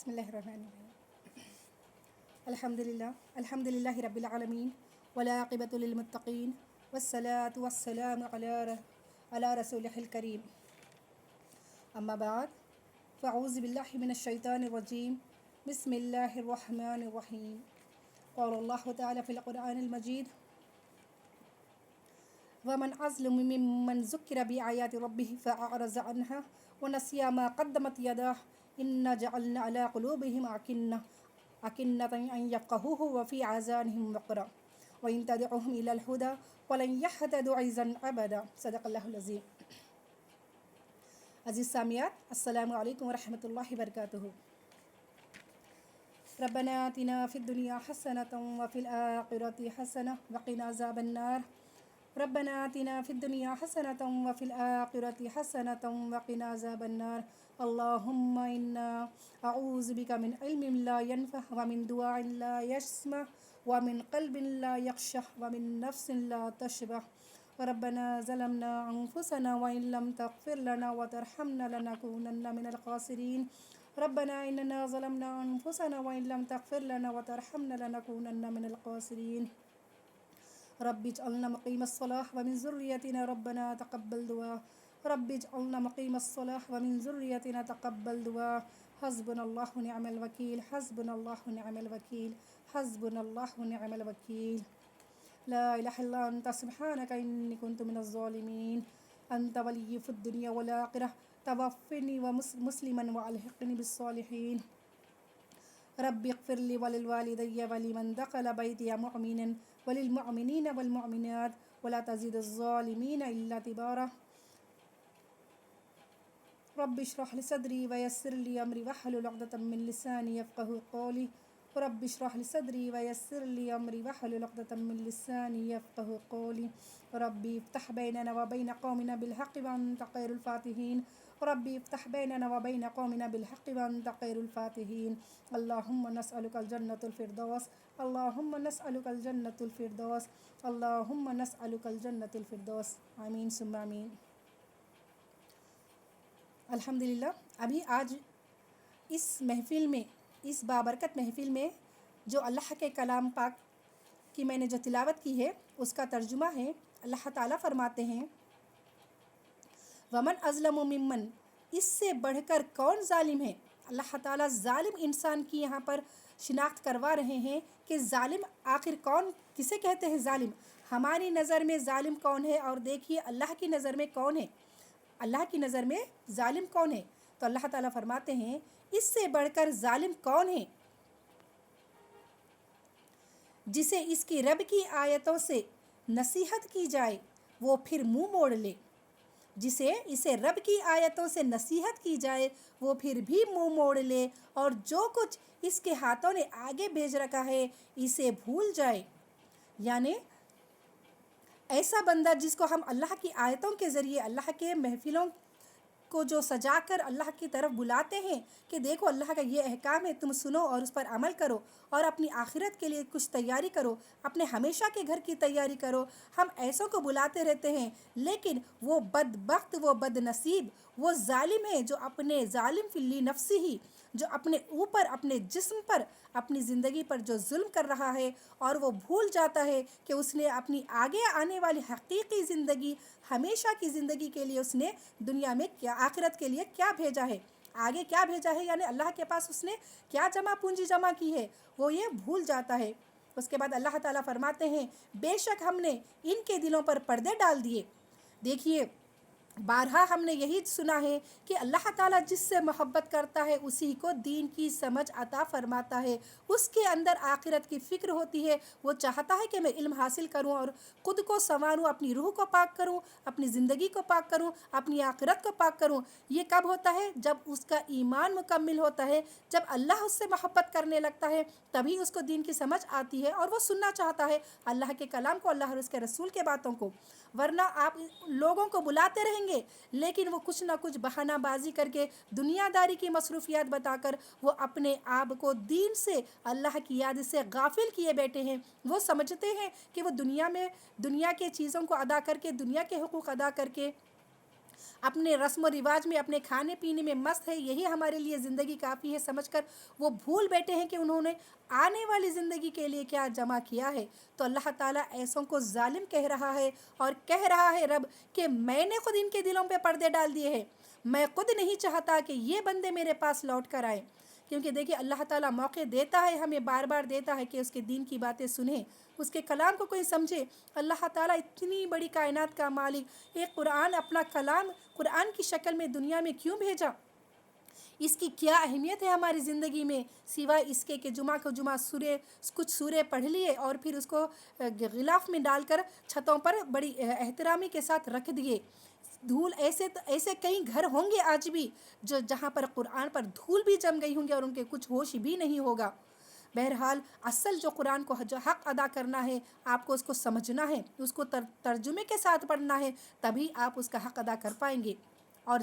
بسم الله الرحمن الرحيم. الحمد لله رب العالمين والعاقبة للمتقين والصلاة والسلام على رسوله الكريم. أما بعد فأعوذ بالله من الشيطان الرجيم. بسم الله الرحمن الرحيم. قال الله تعالى في القرآن المجيد: ومن أظلم ممن ذكر بآيات ربه فأعرض عنها ونسي ما قدمت يداه إنا جعلنا على قلوبهم أكنة أن يفقهوه وفي آذانهم وقرا وإن تدعوهم إلى الهدى ولن يهتدوا إذا أبدا. صدق الله العظيم. عزیز سامعات، السلام علیکم ورحمۃ اللہ وبرکاتہ. ربنا آتنا فی الدنیا حسنۃ وفی الآخرۃ حسنۃ وقنا عذاب النار. ربنا آتنا فی الدنیا حسنۃ وفی الآخرۃ حسنۃ وقنا عذاب النار. اللہم انا اعوذ بک من علم لا ينفع ومن دعاء لا يسمع ومن قلب لا يخشع ومن نفس لا تشبع. ربنا ظلمنا أنفسنا وإن لم تغفر لنا وترحمنا لنكونن من الخاسرين. ربنا إننا ظلمنا أنفسنا وإن لم تغفر لنا وترحمنا لنكونن من الخاسرين. رب اجعلنا مقيم الصلاة ومن ذريتنا ربنا تقبل دعاء. رب اجعلنا مقيم الصلاة ومن ذريتنا تقبل دعاء. حسبنا الله ونعم الوكيل. حسبنا الله ونعم الوكيل. حسبنا الله ونعم الوكيل. لا إله إلا أنت سبحانك إني كنت من الظالمين. أنت ولي في الدنيا والآخرة. توفني مسلما وألحقني بالصالحين. رب اغفر لي وللوالدي ولمن دخل بيتي مؤمنا وللمؤمنين والمؤمنات ولا تزيد الظالمين إلا تبارا. رب اشرح لي صدري ويسر لي أمري واحلل عقدة من لساني يفقهوا قولي. رب اشرح لي صدري ويسر لي أمري واحلل عقدة من لساني يفقهوا قولي. ربي افتح بيننا وبين قومنا بالحق وأنت خير الفاتحين. ربي افتح بيننا وبين قومنا بالحق وأنت خير الفاتحين. اللهم نسألك الجنة الفردوس. اللهم نسألك الجنة الفردوس. اللهم نسألك الجنة الفردوس. آمین ثم آمین. الحمدللہ. ابھی آج اس محفل میں، اس بابرکت محفل میں جو اللہ کے کلام پاک کی میں نے جو تلاوت کی ہے اس کا ترجمہ ہے. اللہ تعالیٰ فرماتے ہیں: ومن اظلم ممن، اس سے بڑھ کر کون ظالم ہے. اللہ تعالیٰ ظالم انسان کی یہاں پر شناخت کروا رہے ہیں کہ ظالم آخر کون، کسے کہتے ہیں ظالم. ہماری نظر میں ظالم کون ہے اور دیکھیے اللہ کی نظر میں کون ہے. اللہ کی نظر میں ظالم کون ہے؟ تو اللہ تعالیٰ فرماتے ہیں اس سے بڑھ کر ظالم کون ہے جسے اس کی رب کی آیتوں سے نصیحت کی جائے وہ پھر منہ موڑ لے. اسے رب کی آیتوں سے نصیحت کی جائے وہ پھر بھی منہ موڑ لے اور جو کچھ اس کے ہاتھوں نے آگے بھیج رکھا ہے اسے بھول جائے. یعنی ایسا بندہ جس کو ہم اللہ کی آیتوں کے ذریعے اللہ کے محفلوں کو جو سجا کر اللہ کی طرف بلاتے ہیں کہ دیکھو اللہ کا یہ احکام ہے، تم سنو اور اس پر عمل کرو اور اپنی آخرت کے لیے کچھ تیاری کرو، اپنے ہمیشہ کے گھر کی تیاری کرو. ہم ایسوں کو بلاتے رہتے ہیں لیکن وہ بدبخت، وہ بد نصیب، وہ ظالم ہے جو اپنے ظالم فی نفسی ہی، جو اپنے اوپر، اپنے جسم پر، اپنی زندگی پر جو ظلم کر رہا ہے اور وہ بھول جاتا ہے کہ اس نے اپنی آگے آنے والی حقیقی زندگی، ہمیشہ کی زندگی کے لیے اس نے دنیا میں کیا، آخرت کے لیے کیا بھیجا ہے، آگے کیا بھیجا ہے، یعنی اللہ کے پاس اس نے کیا پونجی جمع کی ہے، وہ یہ بھول جاتا ہے. اس کے بعد اللہ تعالیٰ فرماتے ہیں بے شک ہم نے ان کے دلوں پر پردے ڈال دیے. دیکھیے بارہا ہم نے یہی سنا ہے کہ اللہ تعالیٰ جس سے محبت کرتا ہے اسی کو دین کی سمجھ عطا فرماتا ہے. اس کے اندر آخرت کی فکر ہوتی ہے، وہ چاہتا ہے کہ میں علم حاصل کروں اور خود کو سنواروں، اپنی روح کو پاک کروں، اپنی زندگی کو پاک کروں، اپنی آخرت کو پاک کروں. یہ کب ہوتا ہے؟ جب اس کا ایمان مکمل ہوتا ہے، جب اللہ اس سے محبت کرنے لگتا ہے تبھی اس کو دین کی سمجھ آتی ہے اور وہ سننا چاہتا ہے اللہ کے کلام کو، اللہ اور اس کے رسول کے باتوں کو. ورنہ آپ لوگوں کو بلاتے رہیں گے لیکن وہ کچھ نہ کچھ بہانہ بازی کر کے، دنیا داری کی مصروفیات بتا کر وہ اپنے آپ کو دین سے، اللہ کی یاد سے غافل کیے بیٹھے ہیں. وہ سمجھتے ہیں کہ وہ دنیا میں دنیا کے چیزوں کو ادا کر کے، دنیا کے حقوق ادا کر کے اپنے رسم و رواج میں، اپنے کھانے پینے میں مست ہے، یہی ہمارے لیے زندگی کافی ہے سمجھ کر وہ بھول بیٹھے ہیں کہ انہوں نے آنے والی زندگی کے لیے کیا جمع کیا ہے۔ تو اللہ تعالیٰ ایسوں کو ظالم کہہ رہا ہے، اور کہہ رہا ہے رب کہ میں نے خود ان کے دلوں پہ پردے ڈال دیے ہیں، میں خود نہیں چاہتا کہ یہ بندے میرے پاس لوٹ کر آئیں۔ کیونکہ دیکھیں اللہ تعالیٰ موقع دیتا ہے، ہمیں بار بار دیتا ہے کہ اس کے دین کی باتیں سنیں، اس کے کلام کو کوئی سمجھے۔ اللہ تعالیٰ اتنی بڑی کائنات کا مالک ایک قرآن، اپنا کلام قرآن کی شکل میں دنیا میں کیوں بھیجا؟ اس کی کیا اہمیت ہے ہماری زندگی میں، سوائے اس کے کہ جمعہ کو جمعہ کچھ سورے پڑھ لیے اور پھر اس کو غلاف میں ڈال کر چھتوں پر بڑی احترامی کے ساتھ رکھ دیے۔ دھول ایسے کئی گھر ہوں گے آج بھی جہاں پر قرآن پر دھول بھی جم گئی ہوں گے اور ان کے کچھ ہوش بھی نہیں ہوگا۔ بہرحال اصل جو قرآن کو جو حق ادا کرنا ہے، آپ کو اس کو سمجھنا ہے، اس کو ترجمے کے ساتھ پڑھنا ہے، تبھی آپ اس کا حق ادا کر پائیں گے۔ اور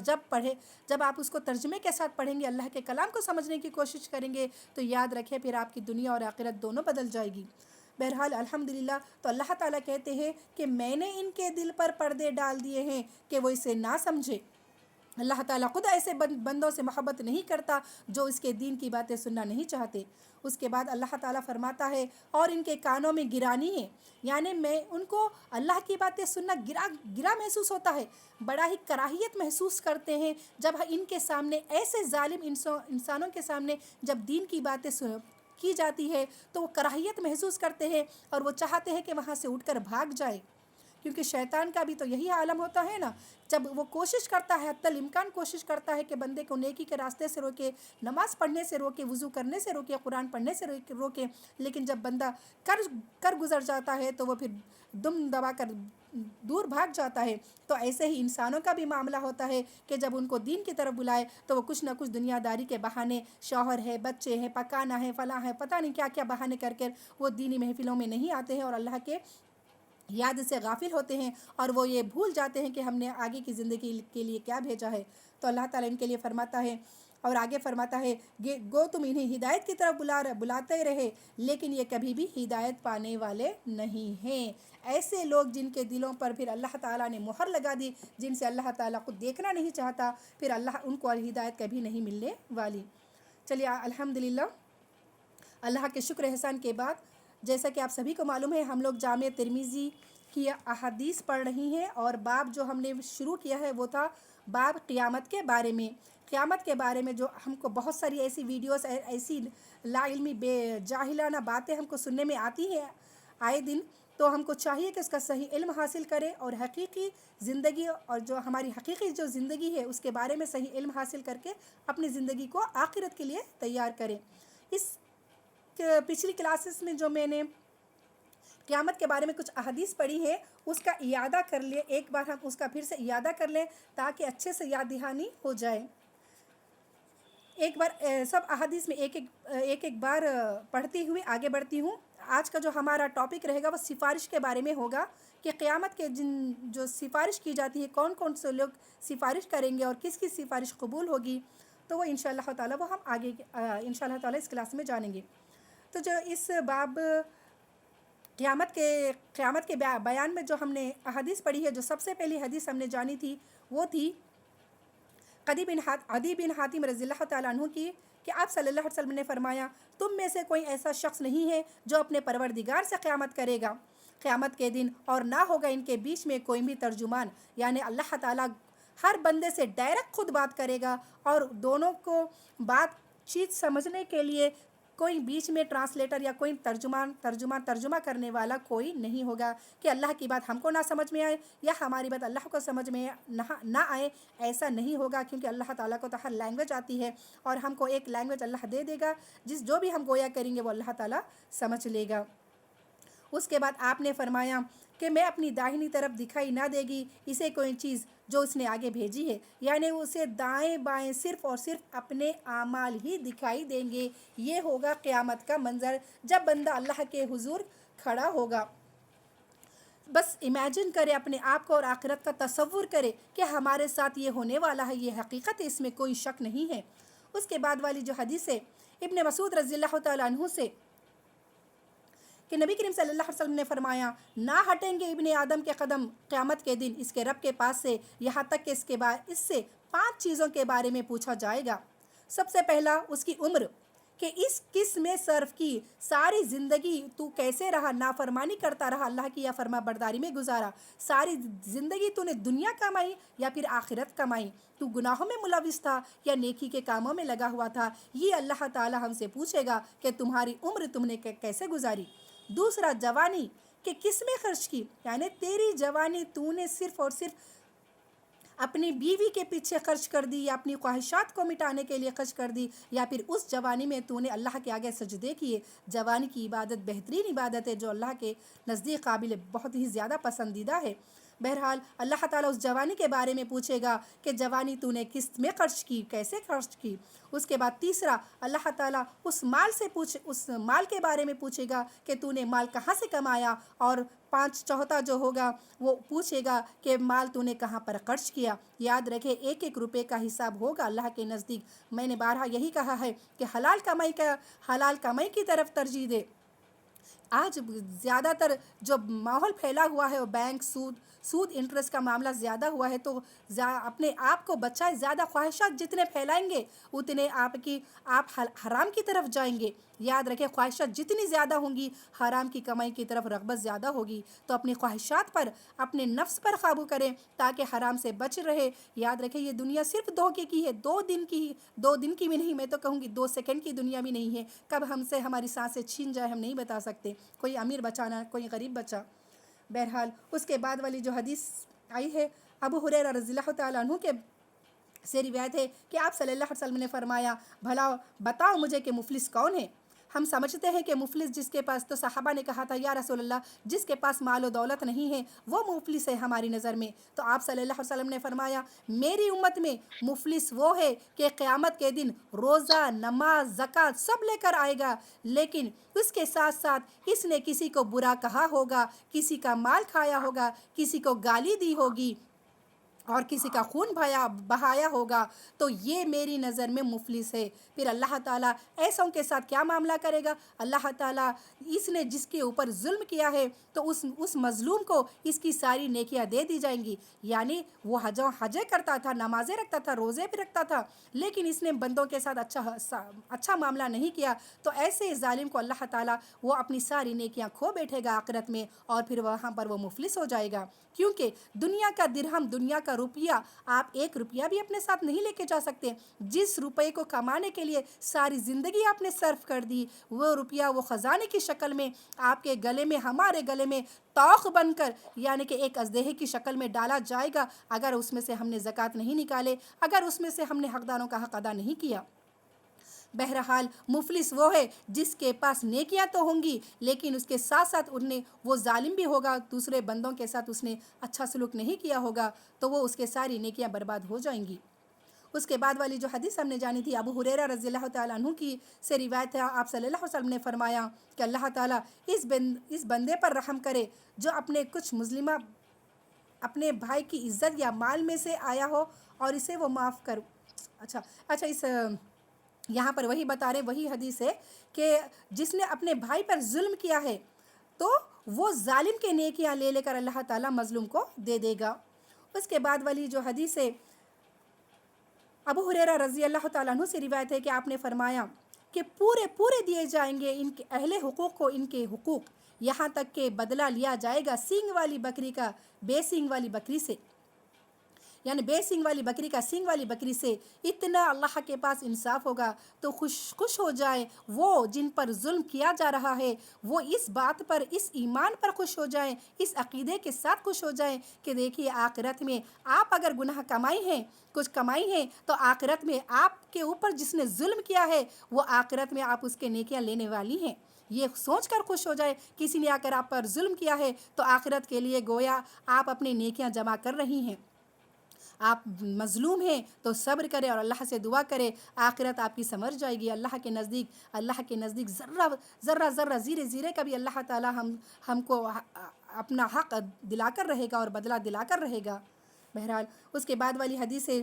جب آپ اس کو ترجمے کے ساتھ پڑھیں گے، اللہ کے کلام کو سمجھنے کی کوشش کریں گے، تو یاد رکھیں پھر آپ کی دنیا اور آخرت دونوں بدل جائے گی۔ بہرحال الحمدللہ، تو اللہ تعالیٰ کہتے ہیں کہ میں نے ان کے دل پر پردے ڈال دیے ہیں کہ وہ اسے نہ سمجھے۔ اللہ تعالیٰ خود ایسے بندوں سے محبت نہیں کرتا جو اس کے دین کی باتیں سننا نہیں چاہتے۔ اس کے بعد اللہ تعالیٰ فرماتا ہے اور ان کے کانوں میں گرانی ہے، یعنی میں ان کو اللہ کی باتیں سننا گرا محسوس ہوتا ہے، بڑا ہی کراہیت محسوس کرتے ہیں جب ان کے سامنے، ایسے ظالم انسانوں کے سامنے جب دین کی باتیں کی جاتی ہے تو وہ کراہیت محسوس کرتے ہیں اور وہ چاہتے ہیں کہ وہاں سے اٹھ کر بھاگ جائے۔ کیونکہ شیطان کا بھی تو یہی عالم ہوتا ہے نا، جب وہ کوشش کرتا ہے، حتی الامکان کوشش کرتا ہے کہ بندے کو نیکی کے راستے سے روکے، نماز پڑھنے سے روکے، وضو کرنے سے روکے، قرآن پڑھنے سے روکے، لیکن جب بندہ کر گزر جاتا ہے تو وہ پھر دم دبا کر دور بھاگ جاتا ہے۔ تو ایسے ہی انسانوں کا بھی معاملہ ہوتا ہے کہ جب ان کو دین کی طرف بلائے تو وہ کچھ نہ کچھ دنیا داری کے بہانے، شوہر ہے، بچے ہیں، پکانا ہے، فلاں ہے، پتہ نہیں کیا کیا بہانے کر کے وہ دینی محفلوں میں نہیں آتے ہیں اور اللہ کے یاد سے غافل ہوتے ہیں، اور وہ یہ بھول جاتے ہیں کہ ہم نے آگے کی زندگی کے لیے کیا بھیجا ہے۔ تو اللہ تعالیٰ ان کے لیے فرماتا ہے اور آگے فرماتا ہے گو تم انہیں ہدایت کی طرف بلاتے رہے، لیکن یہ کبھی بھی ہدایت پانے والے نہیں ہیں۔ ایسے لوگ جن کے دلوں پر پھر اللہ تعالیٰ نے مہر لگا دی، جن سے اللہ تعالیٰ کو دیکھنا نہیں چاہتا، پھر اللہ ان کو ہدایت کبھی نہیں ملنے والی۔ چلیے الحمدللہ، اللہ کے شکر احسان کے بعد جیسا کہ آپ سبھی کو معلوم ہے، ہم لوگ جامع ترمذی کی احادیث پڑھ رہی ہیں، اور باب جو ہم نے شروع کیا ہے وہ تھا باب قیامت کے بارے میں۔ قیامت کے بارے میں جو ہم کو بہت ساری ایسی ویڈیوز، ایسی لا علمی بے جاہلانہ باتیں ہم کو سننے میں آتی ہیں آئے دن، تو ہم کو چاہیے کہ اس کا صحیح علم حاصل کریں اور حقیقی زندگی اور جو ہماری حقیقی جو زندگی ہے اس کے بارے میں صحیح علم حاصل کر کے اپنی زندگی کو آخرت کے لیے تیار کریں۔ اس پچھلی کلاسز میں جو میں نے قیامت کے بارے میں کچھ احادیث پڑھی ہے، اس کا اعادہ کر لیں، ایک بار ہم اس کا پھر سے اعادہ کر لیں تاکہ اچھے سے یاد دہانی ہو جائے۔ ایک بار سب احادیث میں ایک بار پڑھتی ہوئی آگے بڑھتی ہوں۔ آج کا جو ہمارا ٹاپک رہے گا وہ سفارش کے بارے میں ہوگا کہ قیامت کے جو سفارش کی جاتی ہے، کون کون سے لوگ سفارش کریں گے اور کس کی سفارش قبول ہوگی، تو وہ انشاءاللہ تعالیٰ وہ ہم آگے انشاءاللہ تعالیٰ اس کلاس میں جانیں گے۔ تو جو اس باب قیامت کے بیان میں جو ہم نے احادیث پڑھی ہے، جو سب سے پہلی حدیث ہم نے جانی تھی وہ تھی عدی بن حاتم رضی اللہ تعالیٰ عنہ کی، کہ آپ صلی اللہ علیہ وسلم نے فرمایا تم میں سے کوئی ایسا شخص نہیں ہے جو اپنے پروردگار سے قیامت کرے گا قیامت کے دن، اور نہ ہوگا ان کے بیچ میں کوئی بھی ترجمان، یعنی اللہ تعالیٰ ہر بندے سے ڈائریکٹ خود بات کرے گا، اور دونوں کو بات چیت سمجھنے کے لیے کوئی بیچ میں ٹرانسلیٹر یا کوئی ترجمہ کرنے والا کوئی نہیں ہوگا کہ اللہ کی بات ہم کو نہ سمجھ میں آئے یا ہماری بات اللہ کو سمجھ میں نہ آئے، ایسا نہیں ہوگا، کیونکہ اللہ تعالیٰ کو تو ہر لینگویج آتی ہے اور ہم کو ایک لینگویج اللہ دے دے گا، جو بھی ہم گویا کریں گے وہ اللہ تعالیٰ سمجھ لے گا۔ اس کے بعد آپ نے فرمایا کہ میں اپنی داہنی طرف دکھائی نہ دے گی اسے کوئی چیز جو اس نے آگے بھیجی ہے، یعنی اسے دائیں بائیں صرف اور صرف اپنے اعمال ہی دکھائی دیں گے۔ یہ ہوگا قیامت کا منظر جب بندہ اللہ کے حضور کھڑا ہوگا۔ بس امیجن کرے اپنے آپ کو اور آخرت کا تصور کرے کہ ہمارے ساتھ یہ ہونے والا ہے، یہ حقیقت ہے، اس میں کوئی شک نہیں ہے۔ اس کے بعد والی جو حدیث ہے ابن مسعود رضی اللہ تعالیٰ عنہ سے کہ نبی کریم صلی اللہ علیہ وسلم نے فرمایا نہ ہٹیں گے ابن آدم کے قدم قیامت کے دن اس کے رب کے پاس سے یہاں تک کہ اس سے 5 چیزوں کے بارے میں پوچھا جائے گا۔ سب سے پہلا اس کی عمر، کہ اس کس میں صرف کی، ساری زندگی تو کیسے رہا، نافرمانی کرتا رہا، اللہ کی یا فرما برداری میں گزارا، ساری زندگی تو نے دنیا کمائی یا پھر آخرت کمائی، تو گناہوں میں ملوث تھا یا نیکی کے کاموں میں لگا ہوا تھا، یہ اللہ تعالی ہم سے پوچھے گا کہ تمہاری عمر تم نے کیسے گزاری۔ دوسرا جوانی، کہ کس میں خرچ کی، یعنی تیری جوانی تو نے صرف اور صرف اپنی بیوی کے پیچھے خرچ کر دی یا اپنی خواہشات کو مٹانے کے لیے خرچ کر دی، یا پھر اس جوانی میں تو نے اللہ کے آگے سجدے کیے۔ جوانی کی عبادت بہترین عبادت ہے جو اللہ کے نزدیک قابل بہت ہی زیادہ پسندیدہ ہے۔ بہرحال اللہ تعالیٰ اس جوانی کے بارے میں پوچھے گا کہ جوانی تو نے کس میں خرچ کی، کیسے خرچ کی۔ اس کے بعد تیسرا اللہ تعالیٰ اس مال کے بارے میں پوچھے گا کہ تو نے مال کہاں سے کمایا، اور چوتھا جو ہوگا وہ پوچھے گا کہ مال تو نے کہاں پر خرچ کیا۔ یاد رکھے ایک ایک روپے کا حساب ہوگا اللہ کے نزدیک۔ میں نے بارہا یہی کہا ہے کہ حلال کمائی کی طرف ترجیح دے۔ آج زیادہ تر جو ماحول پھیلا ہوا ہے وہ بینک سود انٹرسٹ کا معاملہ زیادہ ہوا ہے، تو اپنے آپ کو بچائے، زیادہ خواہشات جتنے پھیلائیں گے اتنے آپ حرام کی طرف جائیں گے۔ یاد رکھیں خواہشات جتنی زیادہ ہوں گی حرام کی کمائی کی طرف رغبت زیادہ ہوگی، تو اپنی خواہشات پر، اپنے نفس پر قابو کریں تاکہ حرام سے بچ رہے۔ یاد رکھیں یہ دنیا صرف دھوکے کی ہے، 2 دن کی بھی نہیں، میں تو کہوں گی 2 سیکنڈ کی دنیا بھی نہیں ہے۔ کب ہم سے ہماری سانسیں چھین جائے ہم نہیں بتا سکتے، کوئی امیر بچانا کوئی غریب بچا۔ بہرحال اس کے بعد والی جو حدیث آئی ہے ابو ہریرہ رضی اللہ تعالیٰ عنہ کے سے روایت ہے کہ آپ صلی اللہ علیہ وسلم نے فرمایا بھلا بتاؤ مجھے کہ مفلس کون ہے۔ ہم سمجھتے ہیں کہ مفلس جس کے پاس، تو صحابہ نے کہا تھا یا رسول اللہ جس کے پاس مال و دولت نہیں ہے وہ مفلس ہے ہماری نظر میں۔ تو آپ صلی اللہ علیہ وسلم نے فرمایا میری امت میں مفلس وہ ہے کہ قیامت کے دن روزہ، نماز، زکوٰۃ سب لے کر آئے گا، لیکن اس کے ساتھ ساتھ اس نے کسی کو برا کہا ہوگا، کسی کا مال کھایا ہوگا، کسی کو گالی دی ہوگی اور کسی کا خون بہایا ہوگا، تو یہ میری نظر میں مفلس ہے۔ پھر اللہ تعالیٰ ایسوں کے ساتھ کیا معاملہ کرے گا؟ اللہ تعالیٰ اس نے جس کے اوپر ظلم کیا ہے تو اس مظلوم کو اس کی ساری نیکیاں دے دی جائیں گی۔ یعنی وہ حجیں کرتا تھا، نمازیں رکھتا تھا، روزے بھی رکھتا تھا، لیکن اس نے بندوں کے ساتھ اچھا معاملہ نہیں کیا، تو ایسے ظالم کو اللہ تعالیٰ وہ اپنی ساری نیکیاں کھو بیٹھے گا آخرت میں، اور پھر وہاں پر وہ مفلس ہو جائے گا۔ کیونکہ دنیا کا درہم، دنیا کا روپیہ، آپ 1 روپیہ بھی اپنے ساتھ نہیں لے کے جا سکتے۔ جس روپے کو کمانے کے لیے ساری زندگی آپ نے صرف کر دی، وہ روپیہ وہ خزانے کی شکل میں آپ کے گلے میں، ہمارے گلے میں توق بن کر، یعنی کہ ایک اژدہے کی شکل میں ڈالا جائے گا اگر اس میں سے ہم نے زکوٰۃ نہیں نکالے، اگر اس میں سے ہم نے حقداروں کا حق ادا نہیں کیا۔ بہرحال مفلس وہ ہے جس کے پاس نیکیاں تو ہوں گی لیکن اس کے ساتھ ساتھ وہ ظالم بھی ہوگا، دوسرے بندوں کے ساتھ اس نے اچھا سلوک نہیں کیا ہوگا، تو وہ اس کے ساری نیکیاں برباد ہو جائیں گی۔ اس کے بعد والی جو حدیث ہم نے جانی تھی ابو ہریرہ رضی اللہ تعالیٰ عنہ کی سے روایت ہے، آپ صلی اللہ علیہ وسلم نے فرمایا کہ اللہ تعالیٰ اس بندے پر رحم کرے جو کچھ مظلمہ اپنے بھائی کی عزت یا مال میں سے آیا ہو اور اسے وہ معاف کر۔ اچھا یہاں پر وہی بتا رہے، وہی حدیث ہے کہ جس نے اپنے بھائی پر ظلم کیا ہے تو وہ ظالم کے نیکیاں لے کر اللہ تعالیٰ مظلوم کو دے دے گا۔ اس کے بعد والی جو حدیث ہے ابو ہریرہ رضی اللہ تعالیٰ عنہ سے روایت ہے کہ آپ نے فرمایا کہ پورے دیے جائیں گے ان کے اہل حقوق کو ان کے حقوق، یہاں تک کہ بدلہ لیا جائے گا سینگ والی بکری کا بے سینگ والی بکری سے، یعنی بے سینگ والی بکری کا سینگ والی بکری سے۔ اتنا اللہ کے پاس انصاف ہوگا تو خوش ہو جائیں وہ جن پر ظلم کیا جا رہا ہے، وہ اس بات پر، اس ایمان پر خوش ہو جائیں، اس عقیدے کے ساتھ خوش ہو جائیں کہ دیکھیے آخرت میں آپ اگر گناہ کچھ کمائی ہیں تو آخرت میں آپ کے اوپر جس نے ظلم کیا ہے وہ آخرت میں آپ اس کے نیکیاں لینے والی ہیں۔ یہ سوچ کر خوش ہو جائے کسی نے اگر آپ پر ظلم کیا ہے تو آخرت کے لیے گویا آپ اپنی نیکیاں جمع کر رہی ہیں۔ آپ مظلوم ہیں تو صبر کرے اور اللہ سے دعا کرے، آخرت آپ کی سنور جائے گی۔ اللہ کے نزدیک ذرہ زیرے کا بھی اللہ تعالیٰ ہم کو اپنا حق دلا کر رہے گا اور بدلہ دلا کر رہے گا۔ بہرحال اس کے بعد والی حدیث ہے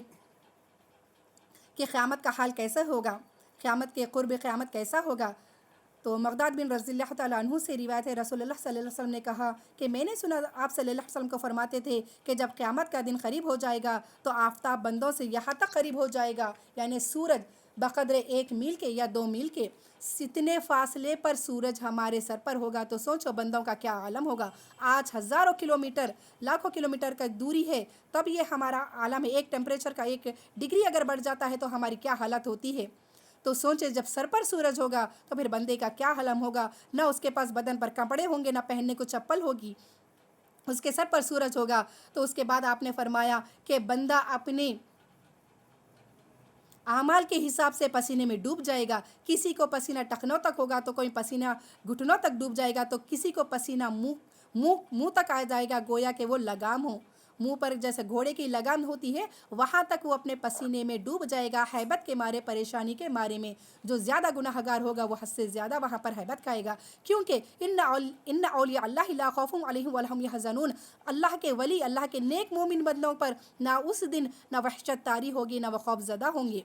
کہ قیامت کا حال کیسا ہوگا، قیامت کے قرب قیامت کیسا ہوگا۔ تو مقداد بن رضی اللہ تعالیٰ عنہ سے روایت ہے، رسول اللہ صلی اللہ علیہ وسلم نے کہا کہ میں نے سنا آپ صلی اللہ علیہ وسلم کو فرماتے تھے کہ جب قیامت کا دن قریب ہو جائے گا تو آفتاب بندوں سے یہاں تک قریب ہو جائے گا، یعنی سورج بقدر 1 میل کے یا 2 میل کے اتنے فاصلے پر سورج ہمارے سر پر ہوگا، تو سوچو بندوں کا کیا عالم ہوگا۔ آج ہزاروں کلومیٹر، لاکھوں کلومیٹر کا دوری ہے، تب یہ ہمارا عالم ہے، ایک ٹیمپریچر کا 1 ڈگری اگر بڑھ جاتا ہے تو ہماری کیا حالت ہوتی ہے۔ تو سوچے جب سر پر سورج ہوگا تو پھر بندے کا کیا حالم ہوگا، نہ اس کے پاس بدن پر کپڑے ہوں گے، نہ پہننے کو چپل ہوگی، اس کے سر پر سورج ہوگا۔ تو اس کے بعد آپ نے فرمایا کہ بندہ اپنے اعمال کے حساب سے پسینے میں ڈوب جائے گا، کسی کو پسینہ ٹخنوں تک ہوگا تو کوئی پسینہ گھٹنوں تک ڈوب جائے گا، تو کسی کو پسینہ منہ تک آ جائے گا، گویا کہ وہ لگام ہو، منہ پر جیسے گھوڑے کی لگام ہوتی ہے وہاں تک وہ اپنے پسینے میں ڈوب جائے گا، حیبت کے مارے، پریشانی کے مارے میں۔ جو زیادہ گناہ گار ہوگا وہ حد سے زیادہ وہاں پر حیبت کھائے گا، کیونکہ ان اولیاء اللہ لا خوف علیہم ولا ھم یحزنون، اللہ کے ولی، اللہ کے نیک مومن بندوں پر نہ اس دن نہ وحشت طاری ہوگی، نہ وہ خوف زدہ ہوں گے،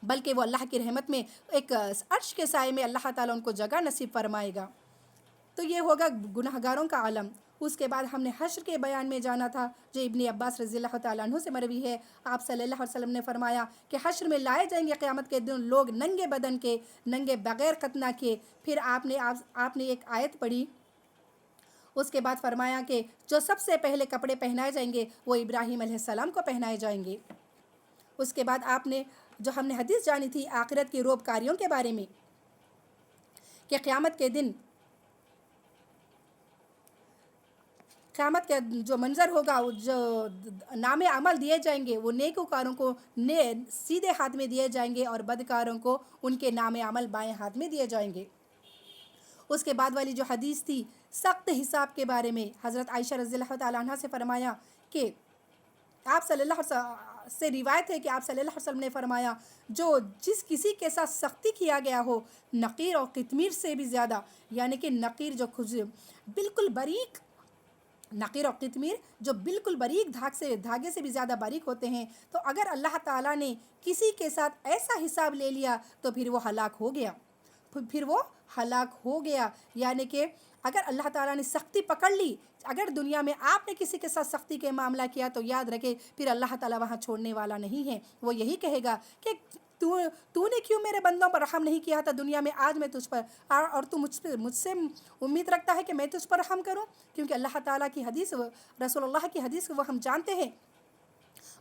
بلکہ وہ اللہ کی رحمت میں ایک عرش کے سائے میں اللہ تعالیٰ ان کو جگہ نصیب فرمائے گا۔ تو یہ ہوگا گناہ گاروں کا عالم۔ اس کے بعد ہم نے حشر کے بیان میں جانا تھا، جو ابن عباس رضی اللہ تعالیٰ عنہ سے مروی ہے، آپ صلی اللہ علیہ وسلم نے فرمایا کہ حشر میں لائے جائیں گے قیامت کے دن لوگ ننگے بدن کے، ننگے بغیر ختنہ کے۔ پھر آپ نے ایک آیت پڑھی، اس کے بعد فرمایا کہ جو سب سے پہلے کپڑے پہنائے جائیں گے وہ ابراہیم علیہ السلام کو پہنائے جائیں گے۔ اس کے بعد آپ نے جو ہم نے حدیث جانی تھی آخرت کی روبکاریوں کے بارے میں، کہ قیامت کے دن قیامت کا جو منظر ہوگا، جو نام عمل دیے جائیں گے وہ نیکوکاروں کو سیدھے ہاتھ میں دیے جائیں گے اور بدکاروں کو ان کے نام عمل بائیں ہاتھ میں دیے جائیں گے۔ اس کے بعد والی جو حدیث تھی سخت حساب کے بارے میں، حضرت عائشہ رضی اللہ تعالیٰ عنہ سے فرمایا کہ آپ صلی اللہ علیہ وسلم سے روایت ہے کہ آپ صلی اللہ علیہ وسلم نے فرمایا جس کسی کے ساتھ سختی کیا گیا ہو نقیر اور قطمیر سے بھی زیادہ، یعنی کہ نقیر جو بالکل باریک، نقیر اور قطمیر جو بالکل باریک دھاگے سے بھی زیادہ باریک ہوتے ہیں، تو اگر اللہ تعالیٰ نے کسی کے ساتھ ایسا حساب لے لیا تو پھر وہ ہلاک ہو گیا، یعنی کہ اگر اللہ تعالیٰ نے سختی پکڑ لی، اگر دنیا میں آپ نے کسی کے ساتھ سختی کے معاملہ کیا تو یاد رکھے پھر اللہ تعالیٰ وہاں چھوڑنے والا نہیں ہے، وہ یہی کہے گا کہ تو نے کیوں میرے بندوں پر رحم نہیں کیا تھا دنیا میں، آج میں تجھ پر، اور تو مجھ سے امید رکھتا ہے کہ میں تجھ پر رحم کروں، کیونکہ اللہ تعالیٰ کی حدیث، رسول اللہ کی حدیث وہ ہم جانتے ہیں،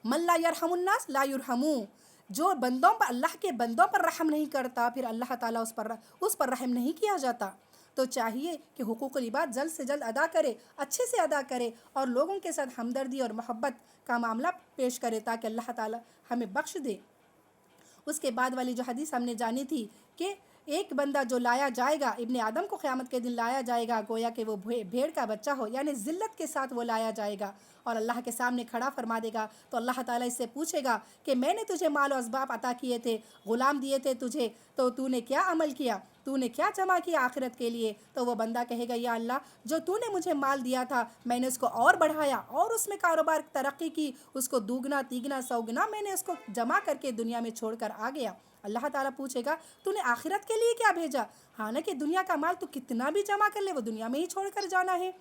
من لا یرحم الناس لا یرحمو، جو بندوں پر، اللہ کے بندوں پر رحم نہیں کرتا پھر اللہ تعالیٰ اس پر رحم نہیں کیا جاتا۔ تو چاہیے کہ حقوق العباد جلد سے جلد ادا کرے، اچھے سے ادا کرے، اور لوگوں کے ساتھ ہمدردی اور محبت کا معاملہ پیش کرے تاکہ اللہ تعالیٰ ہمیں بخش دے۔ اس کے بعد والی جو حدیث ہم نے جانی تھی کہ ایک بندہ جو لایا جائے گا، ابن آدم کو قیامت کے دن لایا جائے گا گویا کہ وہ بھیڑ کا بچہ ہو، یعنی ذلت کے ساتھ وہ لایا جائے گا اور اللہ کے سامنے کھڑا فرما دے گا، تو اللہ تعالیٰ اس سے پوچھے گا کہ میں نے تجھے مال و اسباب عطا کیے تھے، غلام دیے تھے تجھے، تو نے کیا عمل کیا، تو نے کیا جمع کیا آخرت کے لیے؟ تو وہ بندہ کہے گا یا اللہ جو تو نے مجھے مال دیا تھا میں نے اس کو اور بڑھایا اور اس میں کاروبار ترقی کی، اس کو دوگنا تیگنا سوگنا میں نے اس کو جمع کر کے دنیا میں چھوڑ کر آ گیا۔ اللہ تعالیٰ پوچھے گا تو نے آخرت کے لیے کیا بھیجا؟ حالانکہ دنیا کا مال تو کتنا بھی جمع کر لے وہ دنیا میں ہی چھوڑ کر جانا ہے،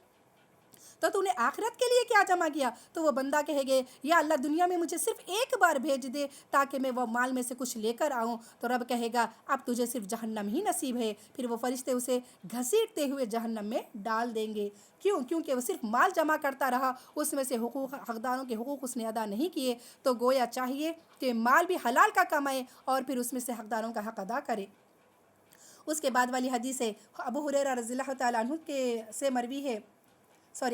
تو نے آخرت کے لیے کیا جمع کیا؟ تو وہ بندہ کہے گے یا اللہ دنیا میں مجھے صرف ایک بار بھیج دے تاکہ میں وہ مال میں سے کچھ لے کر آؤں۔ تو رب کہے گا اب تجھے صرف جہنم ہی نصیب ہے، پھر وہ فرشتے اسے گھسیٹتے ہوئے جہنم میں ڈال دیں گے۔ کیونکہ وہ صرف مال جمع کرتا رہا، اس میں سے حقداروں کے حقوق اس نے ادا نہیں کیے، تو گویا چاہیے کہ مال بھی حلال کا کمائے اور پھر اس میں سے حقداروں کا حق ادا کرے۔ اس کے بعد والی حدیث ہے ابو ہریرہ رضی اللہ تعالیٰ عنہ سے مروی ہے،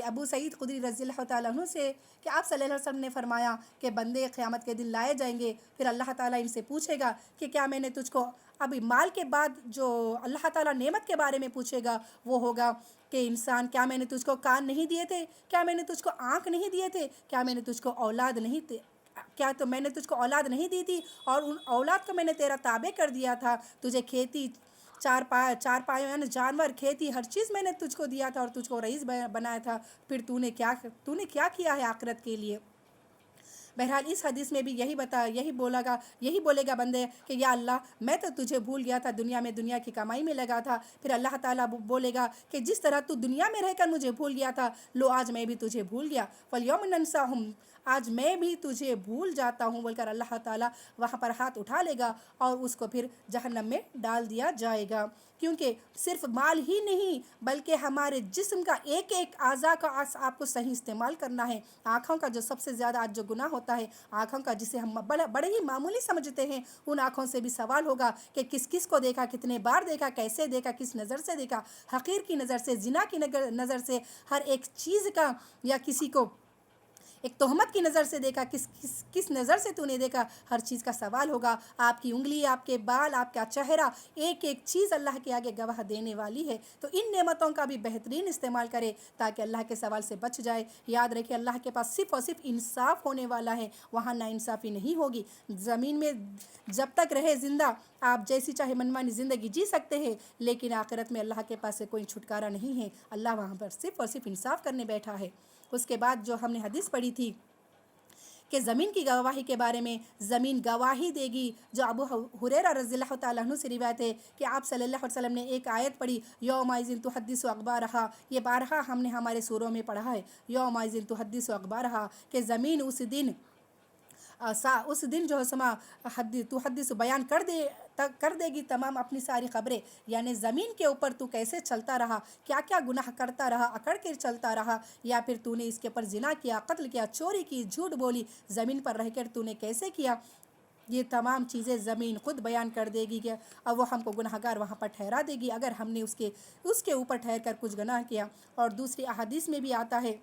ابو سعید خدری رضی اللہ تعالیٰ عنہ سے، کہ آپ صلی اللہ علیہ وسلم نے فرمایا کہ بندے قیامت کے دن لائے جائیں گے، پھر اللہ تعالیٰ ان سے پوچھے گا کہ کیا میں نے تجھ کو، ابھی مال کے بعد جو اللہ تعالیٰ نعمت کے بارے میں پوچھے گا وہ ہوگا کہ انسان کیا میں نے تجھ کو کان نہیں دیے تھے، کیا میں نے تجھ کو آنکھ نہیں دیے تھے، کیا میں نے تجھ کو اولاد نہیں تھے، کیا تو میں نے تجھ کو اولاد نہیں دی تھی اور ان اولاد کو میں نے تیرا تابع کر دیا تھا، تجھے کھیتی چار پایوں یعنی جانور، کھیتی، ہر چیز میں نے تجھ کو دیا تھا اور تجھ کو رئیس بنایا تھا، پھر تو نے کیا کیا ہے آخرت کے لیے؟ بہرحال اس حدیث میں بھی یہی بولے گا بندے کہ یا اللہ میں تو تجھے بھول گیا تھا، دنیا کی کمائی میں لگا تھا. پھر اللہ تعالیٰ بولے گا کہ جس طرح تو دنیا میں رہ کر مجھے بھول گیا تھا، لو آج میں بھی تجھے بھول گیا. فَالْيَوْمَ نَنْسَاهُمْ، آج میں بھی تجھے بھول جاتا ہوں بول کر اللہ تعالیٰ وہاں پر ہاتھ اٹھا لے گا اور اس کو پھر جہنم میں ڈال دیا جائے گا. کیونکہ صرف مال ہی نہیں بلکہ ہمارے جسم کا ایک ایک اعضاء کا آپ کو صحیح استعمال کرنا ہے. آنکھوں کا جو سب سے زیادہ آج جو گناہ ہوتا ہے، آنکھوں کا جسے ہم بڑے ہی معمولی سمجھتے ہیں، ان آنکھوں سے بھی سوال ہوگا کہ کس کو دیکھا، کتنے بار دیکھا، کیسے دیکھا، کس نظر سے دیکھا، حقیر کی نظر سے، زنا کی نظر سے، ہر ایک چیز کا، یا کسی کو ایک تہمت کی نظر سے دیکھا، کس نظر سے تو نے دیکھا، ہر چیز کا سوال ہوگا. آپ کی انگلی، آپ کے بال، آپ کا چہرہ، ایک ایک چیز اللہ کے آگے گواہ دینے والی ہے. تو ان نعمتوں کا بھی بہترین استعمال کرے تاکہ اللہ کے سوال سے بچ جائے. یاد رکھے اللہ کے پاس صرف اور صرف انصاف ہونے والا ہے، وہاں نا انصافی نہیں ہوگی. زمین میں جب تک رہے زندہ آپ جیسی چاہے منمانی زندگی جی سکتے ہیں، لیکن آخرت میں اللہ کے پاس سے کوئی چھٹکارا نہیں ہے. اللہ وہاں پر صرف اور صرف انصاف کرنے بیٹھا ہے. اس کے بعد جو ہم نے حدیث پڑھی تھی کہ زمین کی گواہی کے بارے میں، زمین گواہی دے گی، جو ابو ہریرہ رضی اللہ تعالیٰ عنہ سے روایت ہے کہ آپ صلی اللہ علیہ وسلم نے ایک آیت پڑھی، یومئذ تحدث اخبارہا. یہ بارہا ہم نے ہمارے سوروں میں پڑھا ہے، یومئذ تحدث اخبارہا، کہ زمین اس دن جو ہے سما تحدث بیان کر دے گی تمام اپنی ساری خبریں. یعنی زمین کے اوپر تو کیسے چلتا رہا، کیا کیا گناہ کرتا رہا، اکڑ کے چلتا رہا، یا پھر تو نے اس کے اوپر زنا کیا، قتل کیا، چوری کی، جھوٹ بولی، زمین پر رہ کر تو نے کیسے کیا، یہ تمام چیزیں زمین خود بیان کر دے گی. کہ اب وہ ہم کو گناہگار وہاں پر ٹھہرا دے گی اگر ہم نے اس کے اوپر ٹھہر کر کچھ گناہ کیا. اور دوسری احادیث میں بھی آتا ہے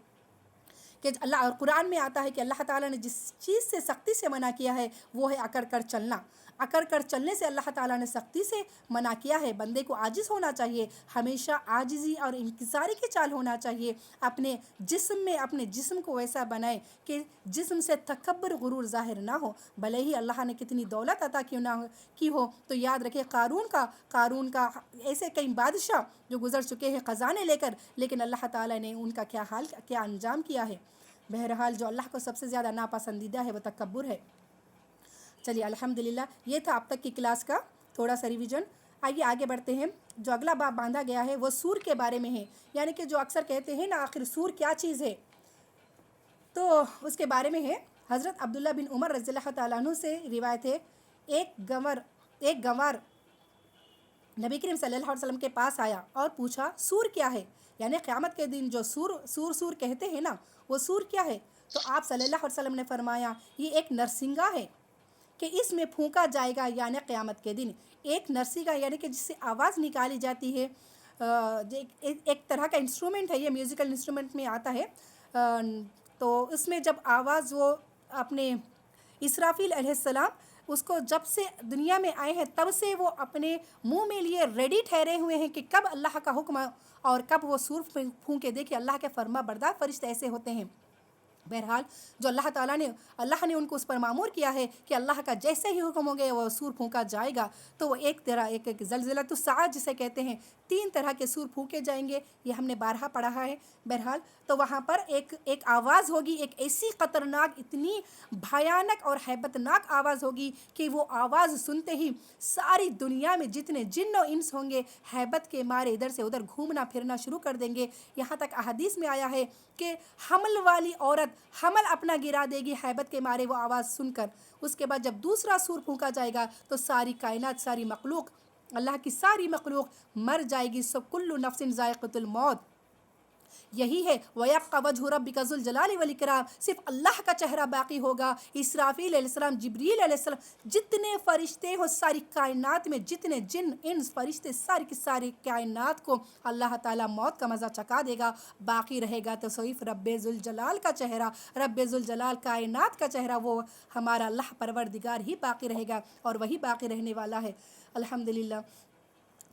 کہ اللہ، اور قرآن میں آتا ہے کہ اللہ تعالیٰ نے جس چیز سے سختی سے منع کیا ہے وہ ہے اکڑ کر چلنا. اکڑ کر چلنے سے اللہ تعالیٰ نے سختی سے منع کیا ہے. بندے کو عاجز ہونا چاہیے، ہمیشہ عاجزی اور انکساری کی چال ہونا چاہیے. اپنے جسم کو ویسا بنائے کہ جسم سے تکبر غرور ظاہر نہ ہو. بھلے ہی اللہ نے کتنی دولت عطا کیوں نہ کی ہو. تو یاد رکھے قارون کا ایسے کئی بادشاہ جو گزر چکے ہیں خزانے لے کر، لیکن اللہ تعالیٰ نے ان کا کیا انجام کیا ہے. بہرحال جو اللہ کو سب سے زیادہ ناپسندیدہ ہے وہ تکبر ہے. چلیے الحمدللہ یہ تھا اب تک کی کلاس کا تھوڑا سا ریویژن. آئیے آگے بڑھتے ہیں. جو اگلا باب باندھا گیا ہے وہ سور کے بارے میں ہے. یعنی کہ جو اکثر کہتے ہیں نا آخر سور کیا چیز ہے، تو اس کے بارے میں ہے. حضرت عبداللہ بن عمر رضی اللہ تعالیٰ عنہ سے روایت ہے، ایک گنوار نبی کریم صلی اللہ علیہ وسلم کے پاس آیا اور پوچھا سور کیا ہے، یعنی قیامت کے دن جو سور کہتے ہیں نا وہ سور کیا ہے. تو آپ صلی اللہ علیہ وسلم نے فرمایا یہ ایک نرسنگا ہے کہ اس میں پھونکا جائے گا. یعنی قیامت کے دن ایک نرسنگا، یعنی کہ جس سے آواز نکالی جاتی ہے، ایک طرح کا انسٹرومنٹ ہے، یہ میوزیکل انسٹرومنٹ میں آتا ہے. تو اس میں جب آواز وہ اپنے اسرافیل علیہ السلام اس کو جب سے دنیا میں آئے ہیں تب سے وہ اپنے منہ میں لیے ریڈی ٹھہرے ہوئے ہیں کہ کب اللہ کا حکم اور کب وہ سور پھونکے. دیکھیں اللہ کے فرما بردار فرشتے ایسے ہوتے ہیں. بہرحال جو اللہ نے ان کو اس پر مامور کیا ہے کہ اللہ کا جیسے ہی حکم ہو گیا وہ سور پھونکا جائے گا. تو وہ ایک زلزلۃ الساعہ جسے کہتے ہیں، 3 طرح کے سور پھونکے جائیں گے، یہ ہم نے بارہا پڑھا ہے. بہرحال تو وہاں پر ایک آواز ہوگی، ایک ایسی خطرناک، اتنی بھیانک اور ہیبت ناک آواز ہوگی کہ وہ آواز سنتے ہی ساری دنیا میں جتنے جن و انس ہوں گے ہیبت کے مارے ادھر سے ادھر گھومنا پھرنا شروع کر دیں گے. یہاں تک احادیث میں آیا ہے کہ حمل والی عورت حمل اپنا گرا دے گی ہیبت کے مارے وہ آواز سن کر. اس کے بعد جب دوسرا سور پھونکا جائے گا تو ساری کائنات، ساری مخلوق، اللہ کی ساری مخلوق مر جائے گی. سب کل نفس ذائقۃ الموت. یہی ہے وَيَبْقَى وَجْهُ رَبِّكَ ذُو الْجَلَالِ وَالْإِكْرَامِ. صرف اللہ کا چہرہ باقی ہوگا. اسرافیل علیہ السلام، جبریل علیہ السلام، جتنے فرشتے ہو ساری کائنات میں، جتنے جن انس فرشتے، ساری کی ساری کائنات کو اللہ تعالیٰ موت کا مزہ چکھا دے گا. باقی رہے گا تو صرف رب ذوالجلال کا چہرہ، رب ذوالجلال کائنات کا چہرہ، وہ ہمارا اللہ پروردگار ہی باقی رہے گا اور وہی باقی رہنے والا ہے. الحمدللہ.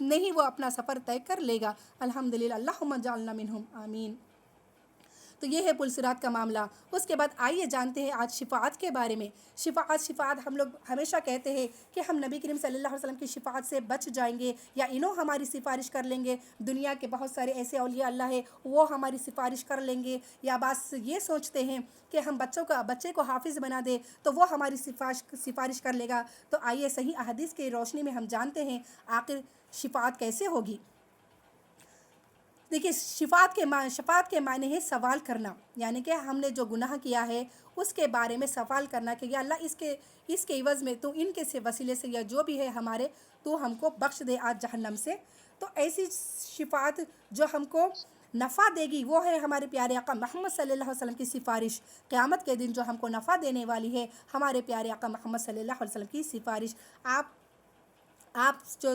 نہیں وہ اپنا سفر طے کر لے گا۔ الحمدللہ، اللہم اجعلنا منہم، آمین۔ تو یہ ہے پلصراط کا معاملہ۔ اس کے بعد آئیے جانتے ہیں آج شفاعت کے بارے میں۔ شفاعت ہم لوگ ہمیشہ کہتے ہیں کہ ہم نبی کریم صلی اللہ علیہ وسلم کی شفاعت سے بچ جائیں گے، یا انہوں ہماری سفارش کر لیں گے، دنیا کے بہت سارے ایسے اولیاء اللہ ہے وہ ہماری سفارش کر لیں گے، یا بعض یہ سوچتے ہیں کہ ہم بچے کو حافظ بنا دے تو وہ ہماری سفارش کر لے گا۔ تو آئیے صحیح احادیث کی روشنی میں ہم جانتے ہیں آخر شفاعت کیسے ہوگی۔ دیکھیے، شفاعت کے معنی ہے سوال کرنا، یعنی کہ ہم نے جو گناہ کیا ہے اس کے بارے میں سوال کرنا کہ یا اللہ اس کے عوض میں تو ان کے سے وسیلے سے یا جو بھی ہے ہمارے، تو ہم کو بخش دے آج جہنم سے۔ تو ایسی شفاعت جو ہم کو نفع دے گی وہ ہے ہمارے پیارے آقا محمد صلی اللہ علیہ وسلم کی سفارش۔ قیامت کے دن جو ہم کو نفع دینے والی ہے ہمارے پیارے آقا محمد صلی اللہ علیہ وسلم کی سفارش۔ آپ جو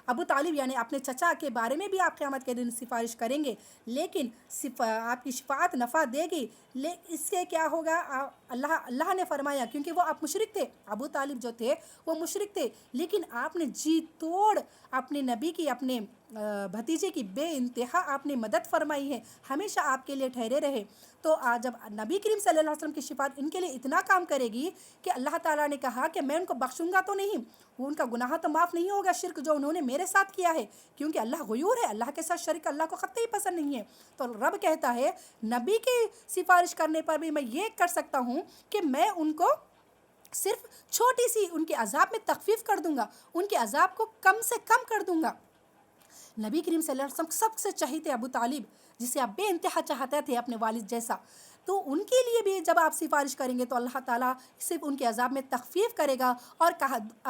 ابو طالب یعنی اپنے چچا کے بارے میں بھی آپ قیامت کے دن سفارش کریں گے، لیکن آپ کی شفاعت نفع دے گی، اس سے کیا ہوگا؟ اللہ نے فرمایا، کیونکہ وہ آپ مشرک تھے، ابو طالب جو تھے وہ مشرک تھے، لیکن آپ نے جی توڑ اپنے نبی کی، اپنے بھتیجے کی بے انتہا آپ نے مدد فرمائی ہے، ہمیشہ آپ کے لیے ٹھہرے رہے۔ تو جب نبی کریم صلی اللہ علیہ وسلم کی شفاعت ان کے لیے اتنا کام کرے گی کہ اللہ تعالیٰ نے کہا کہ میں ان کو بخشوں گا تو نہیں، وہ ان کا گناہ تو معاف نہیں ہوگا، شرک جو انہوں نے میرے ساتھ کیا ہے، کیونکہ اللہ غیور ہے، اللہ کے ساتھ شرک اللہ کو قطعی پسند نہیں ہے۔ تو رب کہتا ہے نبی کی سفارش کرنے پر بھی میں یہ کر سکتا ہوں کہ میں ان کو صرف چھوٹی سی ان کے عذاب میں تخفیف کر دوں گا، ان کے عذاب کو کم سے کم کر دوں گا۔ نبی کریم صلی اللہ علیہ وسلم سب سے چہیتے ابو طالب، جسے آپ بے انتہا چاہتے تھے اپنے والد جیسا، تو ان کے لیے بھی جب آپ سفارش کریں گے تو اللہ تعالیٰ صرف ان کے عذاب میں تخفیف کرے گا۔ اور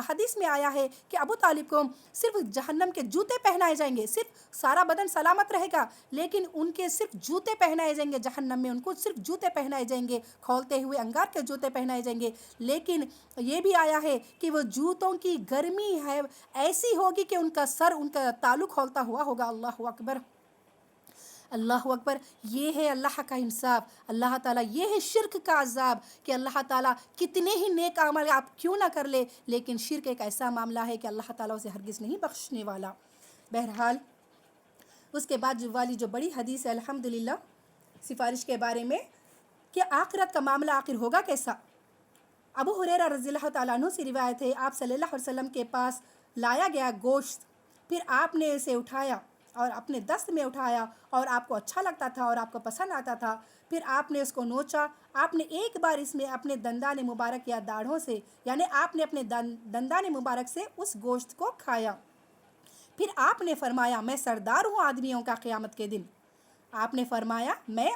حدیث میں آیا ہے کہ ابو طالب کو صرف جہنم کے جوتے پہنائے جائیں گے، صرف سارا بدن سلامت رہے گا لیکن ان کے صرف جوتے پہنائے جائیں گے، جہنم میں ان کو صرف جوتے پہنائے جائیں گے، کھولتے ہوئے انگار کے جوتے پہنائے جائیں گے۔ لیکن یہ بھی آیا ہے کہ وہ جوتوں کی گرمی ہے ایسی ہوگی کہ ان کا سر ان کا تالو کھولتا ہوا ہوگا۔ اللہ اکبر، اللہ اکبر۔ یہ ہے اللہ کا انصاف، اللہ تعالیٰ، یہ ہے شرک کا عذاب کہ اللہ تعالیٰ کتنے ہی نیک عمل آپ کیوں نہ کر لے، لیکن شرک ایک ایسا معاملہ ہے کہ اللہ تعالیٰ اسے ہرگز نہیں بخشنے والا۔ بہرحال اس کے بعد والی جو بڑی حدیث ہے الحمدللہ سفارش کے بارے میں کہ آخرت کا معاملہ آخر ہوگا کیسا۔ ابو ہریرہ رضی اللہ تعالیٰ عنہ سے روایت ہے، آپ صلی اللہ علیہ وسلم کے پاس لایا گیا گوشت، پھر آپ نے اسے اٹھایا اور اپنے دست میں اٹھایا اور آپ کو اچھا لگتا تھا اور آپ کو پسند آتا تھا، پھر آپ نے اس کو نوچا، آپ نے ایک بار اس میں اپنے دندان مبارک یا داڑھوں سے، یعنی آپ نے اپنے دندان مبارک سے اس گوشت کو کھایا، پھر آپ نے فرمایا میں سردار ہوں آدمیوں کا قیامت کے دن۔ آپ نے فرمایا میں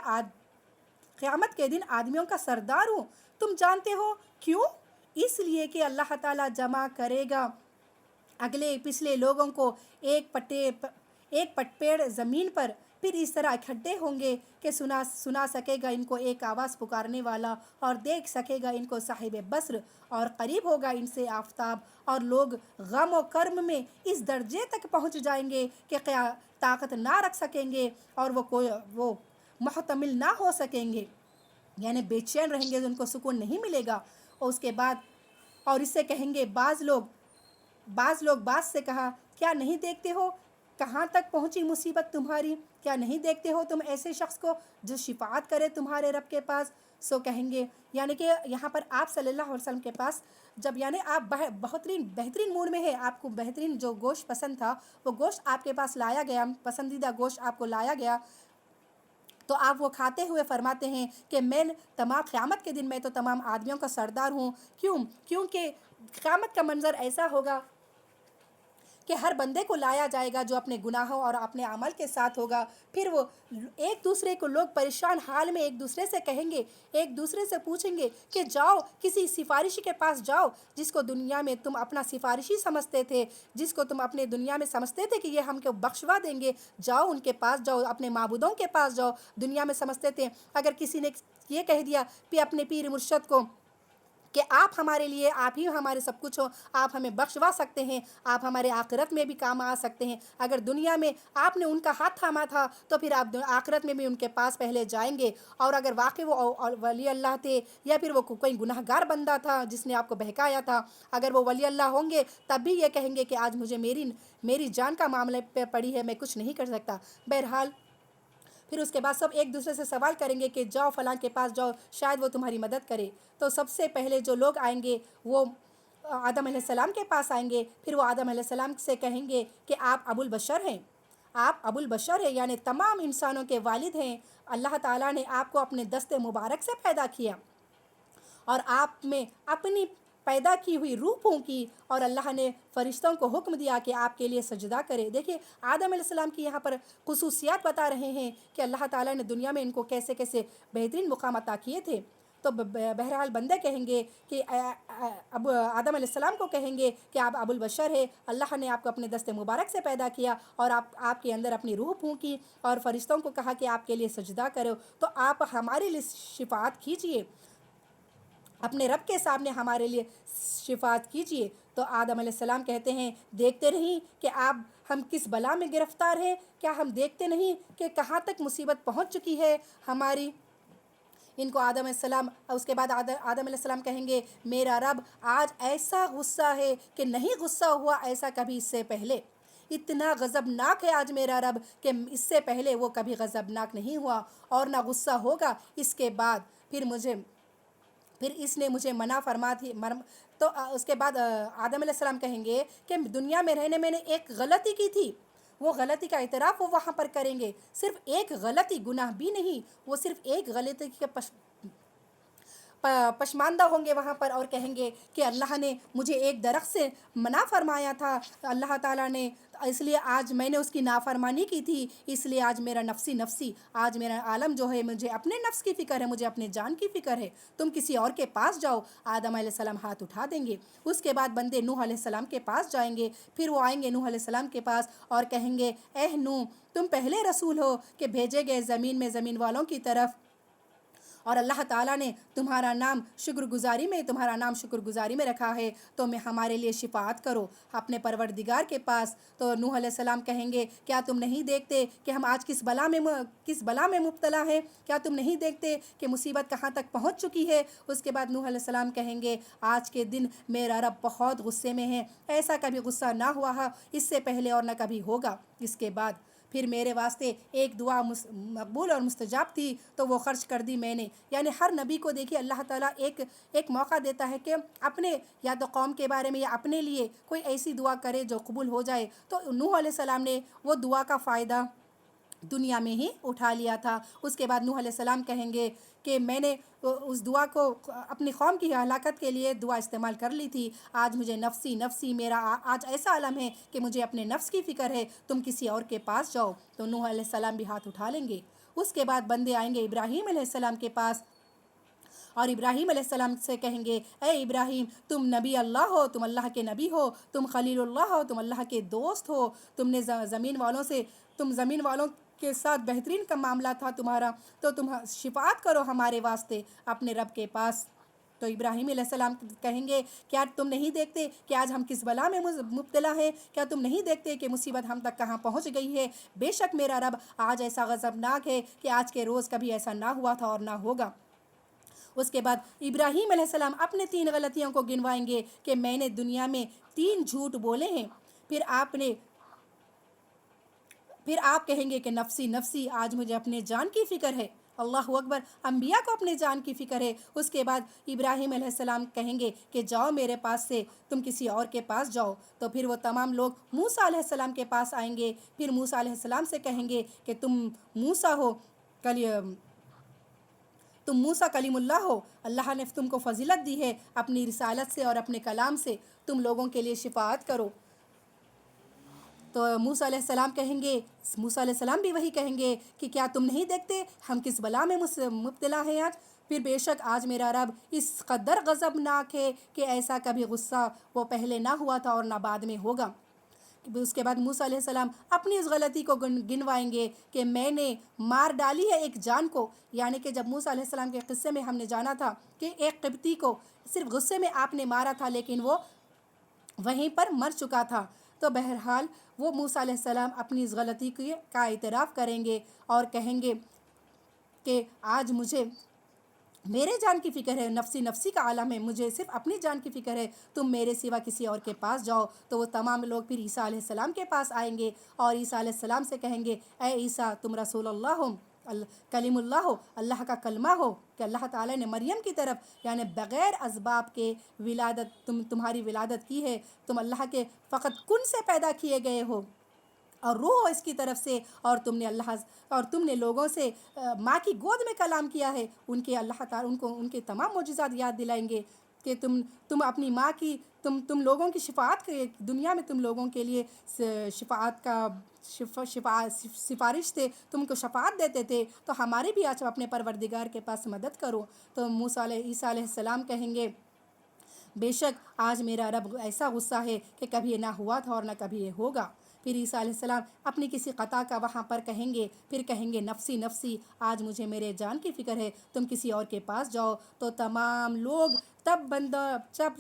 قیامت کے دن آدمیوں کا سردار ہوں۔ تم جانتے ہو کیوں؟ اس لیے کہ اللہ تعالیٰ جمع کرے گا اگلے پچھلے لوگوں کو ایک پٹپیڑ زمین پر، پھر اس طرح اکٹھے ہوں گے کہ سنا سکے گا ان کو ایک آواز پکارنے والا، اور دیکھ سکے گا ان کو صاحب بصر، اور قریب ہوگا ان سے آفتاب، اور لوگ غم و کرم میں اس درجے تک پہنچ جائیں گے کہ طاقت نہ رکھ سکیں گے اور وہ محتمل نہ ہو سکیں گے، یعنی بے چین رہیں گے، ان کو سکون نہیں ملے گا۔ اور اس کے بعد اور اس سے کہیں گے بعض لوگ بعض سے کہا کیا نہیں دیکھتے ہو کہاں تک پہنچی مصیبت تمہاری، کیا نہیں دیکھتے ہو تم ایسے شخص کو جو شفاعت کرے تمہارے رب کے پاس؟ سو کہیں گے، یعنی کہ یہاں پر آپ صلی اللہ علیہ وسلم کے پاس جب یعنی آپ بہترین موڈ میں ہے، آپ کو بہترین جو گوشت پسند تھا وہ گوشت آپ کے پاس لایا گیا، پسندیدہ گوشت آپ کو لایا گیا، تو آپ وہ کھاتے ہوئے فرماتے ہیں کہ میں قیامت کے دن میں تو تمام آدمیوں کا سردار ہوں۔ کیونکہ قیامت کا منظر ایسا ہوگا کہ ہر بندے کو لایا جائے گا جو اپنے گناہوں اور اپنے عمل کے ساتھ ہوگا، پھر وہ ایک دوسرے کو لوگ پریشان حال میں ایک دوسرے سے کہیں گے، ایک دوسرے سے پوچھیں گے کہ جاؤ کسی سفارشی کے پاس جاؤ، جس کو دنیا میں تم اپنا سفارشی سمجھتے تھے، جس کو تم اپنے دنیا میں سمجھتے تھے کہ یہ ہم کو بخشوا دیں گے، جاؤ ان کے پاس جاؤ، اپنے معبودوں کے پاس جاؤ۔ دنیا میں سمجھتے تھے اگر کسی نے یہ کہہ دیا کہ اپنے پیر مرشد کو کہ آپ ہمارے لیے، آپ ہی ہمارے سب کچھ ہو، آپ ہمیں بخشوا سکتے ہیں، آپ ہمارے آخرت میں بھی کام آ سکتے ہیں۔ اگر دنیا میں آپ نے ان کا ہاتھ تھاما تھا تو پھر آپ آخرت میں بھی ان کے پاس پہلے جائیں گے۔ اور اگر واقعی وہ ولی اللہ تھے یا پھر وہ کوئی گناہ گار بندہ تھا جس نے آپ کو بہکایا تھا، اگر وہ ولی اللہ ہوں گے تب بھی یہ کہیں گے کہ آج مجھے میری جان کا معاملے پہ پڑی ہے، میں کچھ نہیں کر سکتا۔ بہرحال پھر اس کے بعد سب ایک دوسرے سے سوال کریں گے کہ جاؤ فلاں کے پاس جاؤ، شاید وہ تمہاری مدد کرے۔ تو سب سے پہلے جو لوگ آئیں گے وہ آدم علیہ السلام کے پاس آئیں گے۔ پھر وہ آدم علیہ السلام سے کہیں گے کہ آپ ابو البشر ہیں، آپ ابو البشر ہیں، یعنی تمام انسانوں کے والد ہیں۔ اللہ تعالیٰ نے آپ کو اپنے دست مبارک سے پیدا کیا اور آپ میں اپنی پیدا کی ہوئی روح پھونکی، اور اللہ نے فرشتوں کو حکم دیا کہ آپ کے لیے سجدہ کرے۔ دیکھیے آدم علیہ السلام کی یہاں پر خصوصیات بتا رہے ہیں کہ اللہ تعالیٰ نے دنیا میں ان کو کیسے کیسے بہترین مقام عطا کیے تھے۔ تو بہرحال بندے کہیں گے کہ اب آدم علیہ السلام کو کہیں گے کہ آپ ابو البشر ہے، اللہ نے آپ کو اپنے دست مبارک سے پیدا کیا اور آپ کے اندر اپنی روح پھونکی، اور فرشتوں کو کہا کہ آپ کے لیے سجدہ کرو، تو آپ ہمارے لیے شفاعت کیجئے، اپنے رب کے سامنے ہمارے لیے شفاعت کیجئے۔ تو آدم علیہ السلام کہتے ہیں دیکھتے نہیں کہ ہم کس بلا میں گرفتار ہیں، کیا ہم دیکھتے نہیں کہ کہاں تک مصیبت پہنچ چکی ہے ہماری۔ ان کو آدم علیہ السلام، اس کے بعد آدم علیہ السلام کہیں گے میرا رب آج ایسا غصہ ہے کہ نہیں غصہ ہوا ایسا کبھی اس سے پہلے، اتنا غضبناک ہے آج میرا رب کہ اس سے پہلے وہ کبھی غضبناک نہیں ہوا اور نہ غصہ ہوگا۔ اس کے بعد پھر اس نے مجھے منع فرما تھی۔ تو اس کے بعد آدم علیہ السلام کہیں گے کہ دنیا میں رہنے میں نے ایک غلطی کی تھی، وہ غلطی کا اعتراف وہ وہاں پر کریں گے، صرف ایک غلطی، گناہ بھی نہیں، وہ صرف ایک غلطی کے پشماندہ ہوں گے وہاں پر، اور کہیں گے کہ اللہ نے مجھے ایک درخت سے منع فرمایا تھا اللہ تعالیٰ نے، اس لیے آج میں نے اس کی نافرمانی کی تھی، اس لیے آج میرا نفسی آج میرا عالم جو ہے، مجھے اپنے نفس کی فکر ہے، مجھے اپنے جان کی فکر ہے، تم کسی اور کے پاس جاؤ۔ آدم علیہ السلام ہاتھ اٹھا دیں گے۔ اس کے بعد بندے نوح علیہ السلام کے پاس جائیں گے، پھر وہ آئیں گے نوح علیہ السلام کے پاس اور کہیں گے اے نوح تم پہلے رسول ہو کہ بھیجے گئے زمین میں زمین والوں کی طرف، اور اللہ تعالیٰ نے تمہارا نام شکر گزاری میں رکھا ہے، تو ہمارے لیے شفاعت کرو اپنے پروردگار کے پاس۔ تو نوح علیہ السلام کہیں گے کیا تم نہیں دیکھتے کہ ہم آج کس بلا میں مبتلا ہیں، کیا تم نہیں دیکھتے کہ مصیبت کہاں تک پہنچ چکی ہے۔ اس کے بعد نوح علیہ السلام کہیں گے آج کے دن میرا رب بہت غصے میں ہے، ایسا کبھی غصہ نہ ہوا ہے اس سے پہلے اور نہ کبھی ہوگا۔ اس کے بعد پھر میرے واسطے ایک دعا مقبول اور مستجاب تھی تو وہ خرچ کر دی میں نے، یعنی ہر نبی کو دیکھیے اللہ تعالیٰ ایک موقع دیتا ہے کہ اپنے یا تو قوم کے بارے میں یا اپنے لیے کوئی ایسی دعا کرے جو قبول ہو جائے۔ تو نوح علیہ السلام نے وہ دعا کا فائدہ دنیا میں ہی اٹھا لیا تھا۔ اس کے بعد نوح علیہ السلام کہیں گے کہ میں نے اس دعا کو اپنی قوم کی ہلاکت کے لیے دعا استعمال کر لی تھی، آج مجھے نفسی میرا آج ایسا عالم ہے کہ مجھے اپنے نفس کی فکر ہے، تم کسی اور کے پاس جاؤ۔ تو نوح علیہ السلام بھی ہاتھ اٹھا لیں گے۔ اس کے بعد بندے آئیں گے ابراہیم علیہ السلام کے پاس اور ابراہیم علیہ السلام سے کہیں گے اے ابراہیم تم نبی اللہ ہو، تم اللہ کے نبی ہو، تم خلیل اللہ ہو، تم اللہ کے دوست ہو، تم نے زمین والوں کے ساتھ بہترین کا معاملہ تھا تمہارا، تو تم شفاعت کرو ہمارے واسطے اپنے رب کے پاس۔ تو ابراہیم علیہ السلام کہیں گے کیا تم نہیں دیکھتے کہ آج ہم کس بلا میں مبتلا ہیں، کیا تم نہیں دیکھتے کہ مصیبت ہم تک کہاں پہنچ گئی ہے، بے شک میرا رب آج ایسا غضبناک ہے کہ آج کے روز کبھی ایسا نہ ہوا تھا اور نہ ہوگا۔ اس کے بعد ابراہیم علیہ السلام اپنے 3 غلطیوں کو گنوائیں گے کہ میں نے دنیا میں 3 جھوٹ بولے ہیں، پھر آپ کہیں گے کہ نفسی آج مجھے اپنے جان کی فکر ہے، اللہ اکبر، انبیاء کو اپنے جان کی فکر ہے۔ اس کے بعد ابراہیم علیہ السلام کہیں گے کہ جاؤ میرے پاس سے، تم کسی اور کے پاس جاؤ۔ تو پھر وہ تمام لوگ موسیٰ علیہ السلام کے پاس آئیں گے، پھر موسیٰ علیہ السلام سے کہیں گے کہ تم موسیٰ ہو، تم موسیٰ کلیم اللہ ہو، اللہ نے تم کو فضیلت دی ہے اپنی رسالت سے اور اپنے کلام سے، تم لوگوں کے لیے شفاعت کرو۔ تو موسیٰ علیہ السلام کہیں گے، موسیٰ علیہ السلام بھی وہی کہیں گے کہ کیا تم نہیں دیکھتے ہم کس بلا میں مبتلا ہیں آج، پھر بے شک آج میرا رب اس قدر غضبناک ہے کہ ایسا کبھی غصہ وہ پہلے نہ ہوا تھا اور نہ بعد میں ہوگا۔ اس کے بعد موسیٰ علیہ السلام اپنی اس غلطی کو گنوائیں گے کہ میں نے مار ڈالی ہے ایک جان کو، یعنی کہ جب موسیٰ علیہ السلام کے قصے میں ہم نے جانا تھا کہ ایک قبطی کو صرف غصے میں آپ نے مارا تھا، لیکن وہ وہیں پر مر چکا تھا۔ تو بہرحال وہ موسیٰ علیہ السلام اپنی اس غلطی کا اعتراف کریں گے اور کہیں گے کہ آج مجھے میرے جان کی فکر ہے، نفسی نفسی کا عالم ہے، مجھے صرف اپنی جان کی فکر ہے، تم میرے سوا کسی اور کے پاس جاؤ۔ تو وہ تمام لوگ پھر عیسیٰ علیہ السلام کے پاس آئیں گے اور عیسیٰ علیہ السلام سے کہیں گے اے عیسیٰ تم رسول اللہ ہو، کلیم اللہ ہو، اللہ کا کلمہ ہو، کہ اللہ تعالیٰ نے مریم کی طرف یعنی بغیر اسباب کے ولادت تمہاری ولادت کی ہے، تم اللہ کے فقط کن سے پیدا کیے گئے ہو اور روح اس کی طرف سے، اور تم نے لوگوں سے ماں کی گود میں کلام کیا ہے۔ ان کے اللہ تعالیٰ ان کے تمام معجزات یاد دلائیں گے کہ تم اپنی ماں کی تم لوگوں کی شفاعت کے دنیا میں تم لوگوں کے لیے شفاعت کا سفارش تھے، تم کو شفاعت دیتے تھے، تو ہمارے بھی آج اپنے پروردگار کے پاس مدد کرو۔ تو عیسیٰ علیہ السلام کہیں گے بے شک آج میرا رب ایسا غصہ ہے کہ کبھی یہ نہ ہوا تھا اور نہ کبھی یہ ہوگا۔ پھر عیسیٰ علیہ السلام اپنی کسی قطع کا وہاں پر کہیں گے، پھر کہیں گے نفسی نفسی، آج مجھے میرے جان کی فکر ہے، تم کسی اور کے پاس جاؤ۔ تو تمام لوگ جب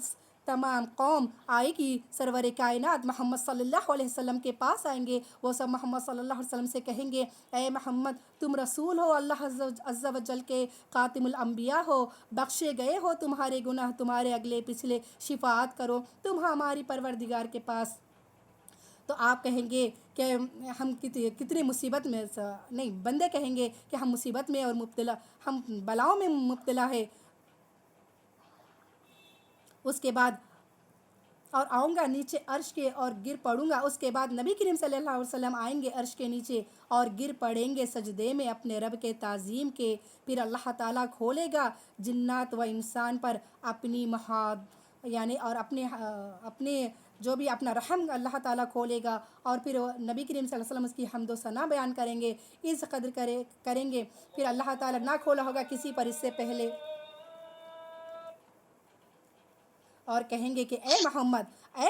تمام قوم آئے گی سرور کائنات محمد صلی اللہ علیہ وسلم کے پاس آئیں گے، وہ سب محمد صلی اللہ علیہ وسلم سے کہیں گے اے محمد تم رسول ہو اللہ عز و جل کے، خاتم الانبیاء ہو، بخشے گئے ہو تمہارے گناہ، تمہارے اگلے پچھلے، شفاعت کرو تم ہماری پروردگار کے پاس۔ تو آپ کہیں گے کہ ہم کتنی مصیبت میں نہیں، بندے کہیں گے کہ ہم مصیبت میں اور مبتلا، ہم بلاؤں میں مبتلا ہے۔ اس کے بعد اور آؤں گا نیچے عرش کے اور گر پڑوں گا۔ اس کے بعد نبی کریم صلی اللہ علیہ وسلم آئیں گے عرش کے نیچے اور گر پڑیں گے سجدے میں اپنے رب کے تعظیم کے۔ پھر اللہ تعالیٰ کھولے گا جنات و انسان پر اپنی یعنی اور اپنے جو بھی اپنا رحم اللہ تعالیٰ کھولے گا، اور پھر نبی کریم صلی اللہ علیہ وسلم اس کی حمد و ثنا بیان کریں گے، اس قدر کریں گے، پھر اللہ تعالیٰ نہ کھولا ہوگا کسی پر اس سے پہلے، اور کہیں گے کہ اے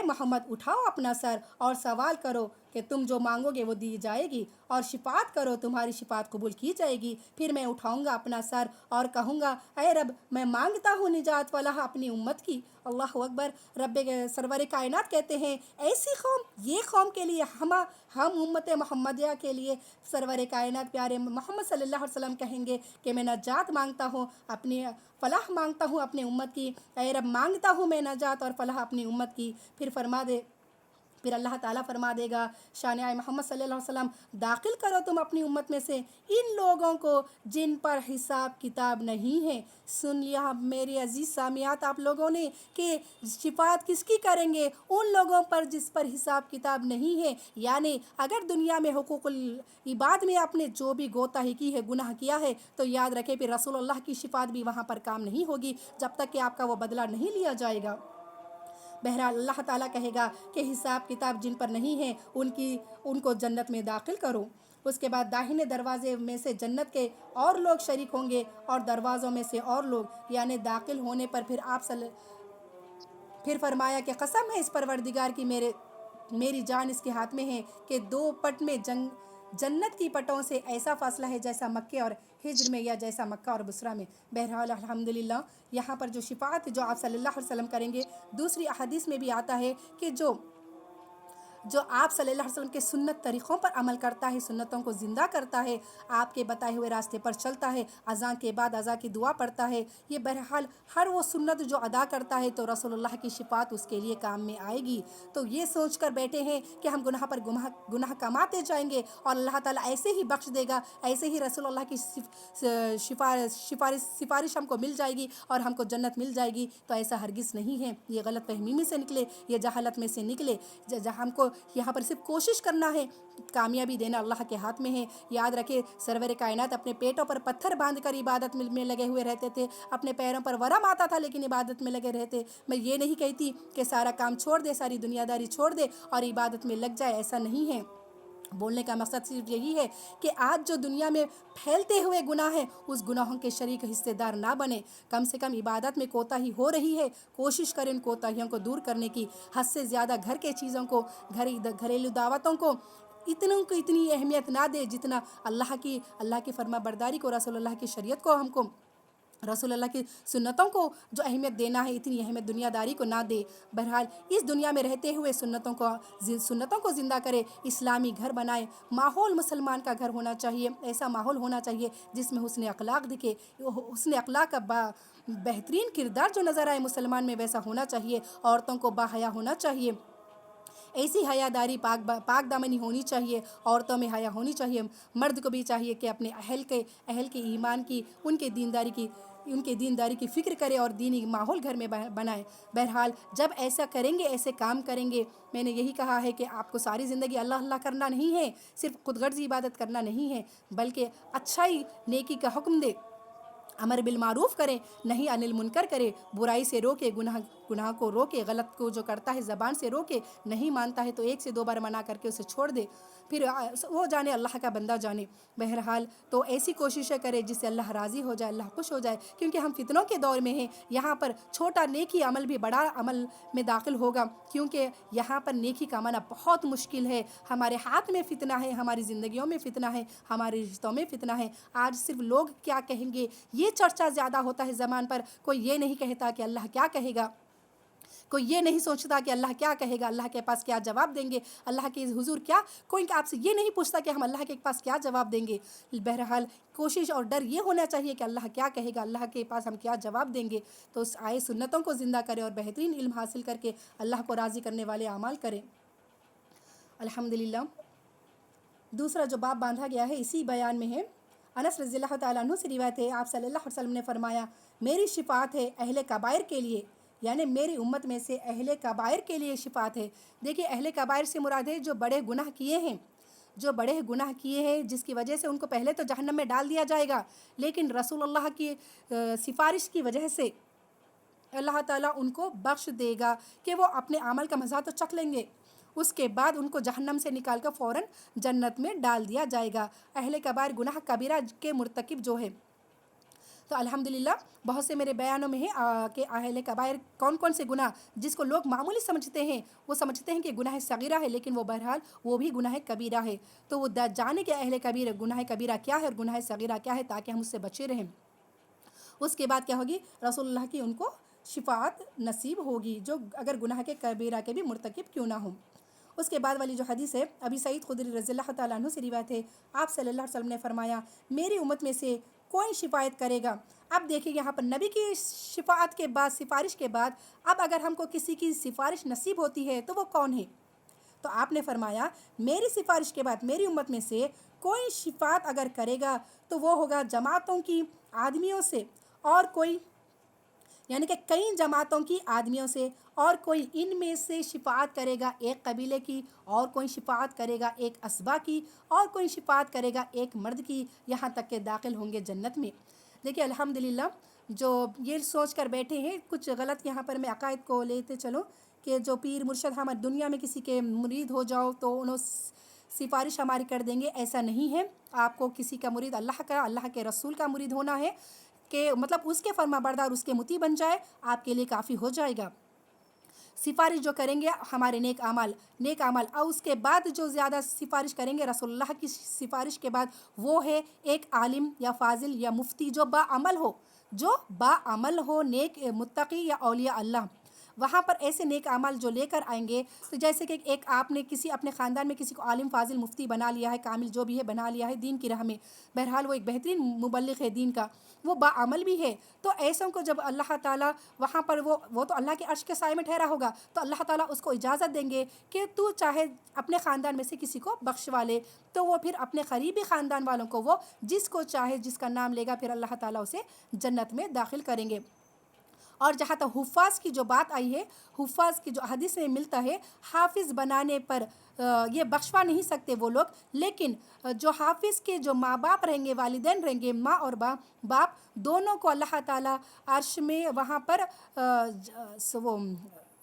محمد اٹھاؤ اپنا سر اور سوال کرو کہ تم جو مانگو گے وہ دی جائے گی، اور شفاعت کرو تمہاری شفاعت قبول کی جائے گی۔ پھر میں اٹھاؤں گا اپنا سر اور کہوں گا اے رب میں مانگتا ہوں نجات فلاح اپنی امت کی۔ اللہ اکبر۔ رب سرور کائنات کہتے ہیں ایسی قوم، یہ قوم کے لیے ہم امت محمدیہ کے لیے سرور کائنات پیارے محمد صلی اللہ علیہ وسلم کہیں گے کہ میں نجات مانگتا ہوں، اپنی فلاح مانگتا ہوں اپنی امت کی، اے رب مانگتا ہوں میں نجات اور فلاح اپنی امت کی۔ پھر اللہ تعالیٰ فرما دے گا شان محمد صلی اللہ علیہ وسلم داخل کرو تم اپنی امت میں سے ان لوگوں کو جن پر حساب کتاب نہیں ہے۔ سن لیا میرے عزیز سامعات آپ لوگوں نے کہ شفاعت کس کی کریں گے؟ ان لوگوں پر جس پر حساب کتاب نہیں ہے، یعنی اگر دنیا میں حقوق العباد میں آپ نے جو بھی کوتاہی کی ہے، گناہ کیا ہے، تو یاد رکھے پھر رسول اللہ کی شفاعت بھی وہاں پر کام نہیں ہوگی جب تک کہ آپ کا وہ بدلہ نہیں لیا جائے گا۔ بہرحال اللہ تعالیٰ کہے گا کہ حساب کتاب جن پر نہیں ہے ان کو جنت میں داخل کرو۔ اس کے بعد داہنے دروازے میں سے جنت کے اور لوگ شریک ہوں گے اور دروازوں میں سے اور لوگ، یعنی داخل ہونے پر پھر فرمایا کہ قسم ہے اس پروردگار کی میری جان اس کے ہاتھ میں ہے کہ دو پٹ میں جنت کی پٹوں سے ایسا فاصلہ ہے جیسا مکے اور ہجر میں، یا جیسا مکہ اور بصرہ میں۔ بہرحال الحمدللہ یہاں پر جو شفاعت جو آپ صلی اللہ علیہ وسلم کریں گے، دوسری احادیث میں بھی آتا ہے کہ جو آپ صلی اللہ علیہ وسلم کے سنت طریقوں پر عمل کرتا ہے، سنتوں کو زندہ کرتا ہے، آپ کے بتائے ہوئے راستے پر چلتا ہے، اذان کے بعد اذان کی دعا پڑھتا ہے، یہ بہرحال ہر وہ سنت جو ادا کرتا ہے تو رسول اللہ کی شفاعت اس کے لیے کام میں آئے گی۔ تو یہ سوچ کر بیٹھے ہیں کہ ہم گناہ پر گناہ کماتے جائیں گے اور اللہ تعالیٰ ایسے ہی بخش دے گا، ایسے ہی رسول اللہ کی سفارش ہم کو مل جائے گی اور ہم کو جنت مل جائے گی، تو ایسا ہرگز نہیں ہے۔ یہ غلط فہمی میں سے نکلے، یہ جہالت میں سے نکلے۔ جہاں ہم کو یہاں پر صرف کوشش کرنا ہے، کامیابی دینا اللہ کے ہاتھ میں ہے۔ یاد رکھے سرور کائنات اپنے پیٹوں پر پتھر باندھ کر عبادت میں لگے ہوئے رہتے تھے، اپنے پیروں پر ورم آتا تھا لیکن عبادت میں لگے رہتے۔ میں یہ نہیں کہتی کہ سارا کام چھوڑ دے، ساری دنیا داری چھوڑ دے اور عبادت میں لگ جائے، ایسا نہیں ہے۔ بولنے کا مقصد صرف یہی ہے کہ آج جو دنیا میں پھیلتے ہوئے گناہ ہیں اس گناہوں کے شریک حصے دار نہ بنے. کم سے کم عبادت میں کوتاہی ہو رہی ہے، کوشش کریں ان کوتاہیوں کو دور کرنے کی. حد سے زیادہ گھر کے چیزوں کو، گھریلو دعوتوں کو اتنی اہمیت نہ دے جتنا اللہ کی فرما برداری کو، رسول اللہ کی شریعت کو، ہم کو رسول اللہ کی سنتوں کو جو اہمیت دینا ہے اتنی اہمیت دنیا داری کو نہ دے. بہرحال اس دنیا میں رہتے ہوئے سنتوں کو زندہ کرے، اسلامی گھر بنائے. ماحول مسلمان کا گھر ہونا چاہیے، ایسا ماحول ہونا چاہیے جس میں حسن اخلاق دکھے. حسن اخلاق کا بہترین کردار جو نظر آئے مسلمان میں ویسا ہونا چاہیے. عورتوں کو باحیا ہونا چاہیے، ایسی حیاداری پاک دامنی ہونی چاہیے. عورتوں میں حیا ہونی چاہیے. مرد کو بھی چاہیے کہ اپنے اہل کے ایمان کی، ان کے دینداری کی فکر کرے اور دینی ماحول گھر میں بنائے. بہرحال جب ایسا کریں گے، ایسے کام کریں گے، میں نے یہی کہا ہے کہ آپ کو ساری زندگی اللہ اللہ کرنا نہیں ہے، صرف خود غرضی عبادت کرنا نہیں ہے، بلکہ اچھائی نیکی کا حکم دے، امر بالمعروف کرے، نہیں انل منکر کرے، برائی سے روکے، گناہ کو روکے، غلط کو جو کرتا ہے زبان سے روکے، نہیں مانتا ہے تو 1 سے 2 بار منع کر کے اسے چھوڑ دے، پھر وہ جانے اللہ کا بندہ جانے. بہرحال تو ایسی کوششیں کرے جس سے اللہ راضی ہو جائے، اللہ خوش ہو جائے. کیونکہ ہم فتنوں کے دور میں ہیں، یہاں پر چھوٹا نیکی عمل بھی بڑا عمل میں داخل ہوگا، کیونکہ یہاں پر نیکی کمانا بہت مشکل ہے. ہمارے ہاتھ میں فتنہ ہے، ہماری زندگیوں میں فتنہ ہے، ہمارے رشتوں میں فتنہ ہے. آج صرف لوگ کیا کہیں گے یہ چرچا زیادہ ہوتا ہے زبان پر. کوئی یہ نہیں کہتا کہ اللہ کیا کہے گا، کوئی یہ نہیں سوچتا کہ اللہ کیا کہے گا، اللہ کے پاس کیا جواب دیں گے، اللہ کے حضور کیا. کوئی آپ سے یہ نہیں پوچھتا کہ ہم اللہ کے پاس کیا جواب دیں گے. بہرحال کوشش اور ڈر یہ ہونا چاہیے کہ اللہ کیا کہے گا، اللہ کے پاس ہم کیا جواب دیں گے. تو اس آئے سنتوں کو زندہ کرے اور بہترین علم حاصل کر کے اللہ کو راضی کرنے والے اعمال کریں. الحمدللہ. دوسرا جو باب باندھا گیا ہے اسی بیان میں ہے. انس رضی اللہ تعالیٰ عنہ سے روایت ہے، آپ صلی اللہ علیہ وسلم نے فرمایا، میری شفاعت ہے اہل کبائر کے لیے، یعنی میری امت میں سے اہل کبائر کے لیے شفاعت ہے. دیکھیے اہل کبائر سے مراد ہے جو بڑے گناہ کیے ہیں، جس کی وجہ سے ان کو پہلے تو جہنم میں ڈال دیا جائے گا، لیکن رسول اللہ کی سفارش کی وجہ سے اللہ تعالیٰ ان کو بخش دے گا کہ وہ اپنے عمل کا مزہ تو چکھ لیں گے، اس کے بعد ان کو جہنم سے نکال کر فوراً جنت میں ڈال دیا جائے گا. اہل کبائر گناہ کبیرہ کے مرتکب جو ہے. تو الحمدللہ بہت سے میرے بیانوں میں ہے کہ اہل کبائر کون کون سے گناہ جس کو لوگ معمولی سمجھتے ہیں، وہ سمجھتے ہیں کہ گناہ صغیرہ ہے، لیکن وہ بہرحال وہ بھی گناہ کبیرہ ہے. تو وہ جانے کہ اہل کبیر گناہ کبیرہ کیا ہے اور گناہ صغیرہ کیا ہے، تاکہ ہم اس سے بچے رہیں. اس کے بعد کیا ہوگی، رسول اللہ کی ان کو شفاعت نصیب ہوگی جو اگر گناہ کے کبیرہ کے بھی مرتکب کیوں نہ ہوں. اس کے بعد والی جو حدیث ہے ابی سعید خدری رضی اللہ تعالیٰ عنہ سے روایت ہے، آپ صلی اللہ علیہ وسلم نے فرمایا، میری امت میں سے کوئی شفاعت کرے گا. اب دیکھیں یہاں پر نبی کی شفاعت کے بعد، سفارش کے بعد، اب اگر ہم کو کسی کی سفارش نصیب ہوتی ہے تو وہ کون ہے؟ تو آپ نے فرمایا میری سفارش کے بعد میری امت میں سے کوئی شفاعت اگر کرے گا تو وہ ہوگا جماعتوں کی آدمیوں سے، اور کوئی یعنی کہ کئی جماعتوں کی آدمیوں سے، اور کوئی ان میں سے شفاعت کرے گا ایک قبیلے کی، اور کوئی شفاعت کرے گا ایک اسبا کی، اور کوئی شفاعت کرے گا ایک مرد کی، یہاں تک کہ داخل ہوں گے جنت میں. دیکھیے الحمدللہ جو یہ سوچ کر بیٹھے ہیں کچھ غلط یہاں پر میں عقائد کو لیتے چلو کہ جو پیر مرشد ہمارے دنیا میں کسی کے مرید ہو جاؤ تو انہوں سفارش ہماری کر دیں گے، ایسا نہیں ہے. آپ کو کسی کا مرید اللہ کے رسول کا مرید ہونا ہے کہ مطلب اس کے فرما بردار، اس کے مطیع بن جائے، آپ کے لیے کافی ہو جائے گا. سفارش جو کریں گے ہمارے نیک اعمال، اور اس کے بعد جو زیادہ سفارش کریں گے رسول اللہ کی سفارش کے بعد، وہ ہے ایک عالم یا فاضل یا مفتی جو باعمل ہو، نیک متقی یا اولیاء اللہ. وہاں پر ایسے نیک اعمال جو لے کر آئیں گے، تو جیسے کہ ایک آپ نے کسی اپنے خاندان میں کسی کو عالم فاضل مفتی بنا لیا ہے، کامل جو بھی ہے بنا لیا ہے دین کی راہ میں، بہرحال وہ ایک بہترین مبلغ ہے دین کا، وہ باعمل بھی ہے. تو ایسوں کو جب اللہ تعالیٰ وہاں پر وہ تو اللہ کے عرش کے سائے میں ٹھہرا ہوگا، تو اللہ تعالیٰ اس کو اجازت دیں گے کہ تو چاہے اپنے خاندان میں سے کسی کو بخشوا لے. تو وہ پھر اپنے قریبی خاندان والوں کو، وہ جس کو چاہے جس کا نام لے گا، پھر اللہ تعالیٰ اسے جنت میں داخل کریں گے. اور جہاں تک حفاظ کی جو بات آئی ہے، حفاظ کی جو حدیث میں ملتا ہے، حافظ بنانے پر یہ بخشوا نہیں سکتے وہ لوگ، لیکن جو حافظ کے جو ماں باپ رہیں گے، والدین رہیں گے، ماں اور باپ دونوں کو اللہ تعالیٰ عرش میں وہاں پر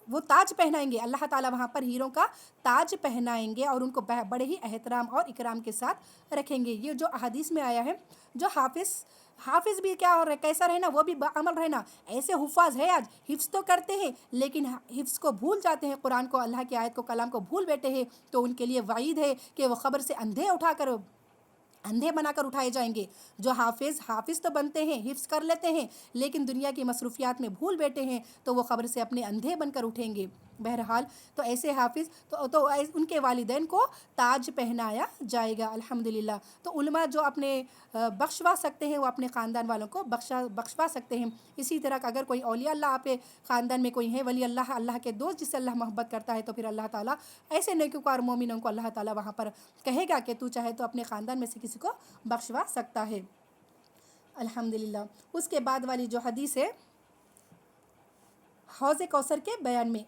وہ وہ تاج پہنائیں گے، اللہ تعالیٰ وہاں پر ہیروں کا تاج پہنائیں گے اور ان کو بڑے ہی احترام اور اکرام کے ساتھ رکھیں گے۔ یہ جو احادیث میں آیا ہے، جو حافظ بھی کیا ہو رہا ہے، کیسا رہنا، وہ بھی بعمل رہنا۔ ایسے حفاظ ہے آج، حفظ تو کرتے ہیں لیکن حفظ کو بھول جاتے ہیں، قرآن کو، اللہ کی آیت کو، کلام کو بھول بیٹھے ہیں، تو ان کے لیے وعید ہے کہ وہ قبر سے اندھے بنا کر اٹھائے جائیں گے۔ جو حافظ تو بنتے ہیں، حفظ کر لیتے ہیں، لیکن دنیا کی مصروفیات میں بھول بیٹھے ہیں، تو وہ قبر سے اپنے اندھے بن کر اٹھیں گے۔ بہرحال تو ایسے حافظ تو ان کے والدین کو تاج پہنایا جائے گا الحمدللہ۔ تو علماء جو اپنے بخشوا سکتے ہیں وہ اپنے خاندان والوں کو بخشوا سکتے ہیں۔ اسی طرح کہ اگر کوئی اولیاء اللہ آپ کے خاندان میں کوئی ہے، ولی اللہ، اللہ کے دوست جس سے اللہ محبت کرتا ہے، تو پھر اللہ تعالیٰ ایسے نیکوکار مومنوں کو اللہ تعالیٰ وہاں پر کہے گا کہ تو چاہے تو اپنے خاندان میں سے کسی کو بخشوا سکتا ہے الحمدللہ۔ اس کے بعد والی جو حدیث ہے حوض کوثر کے بیان میں،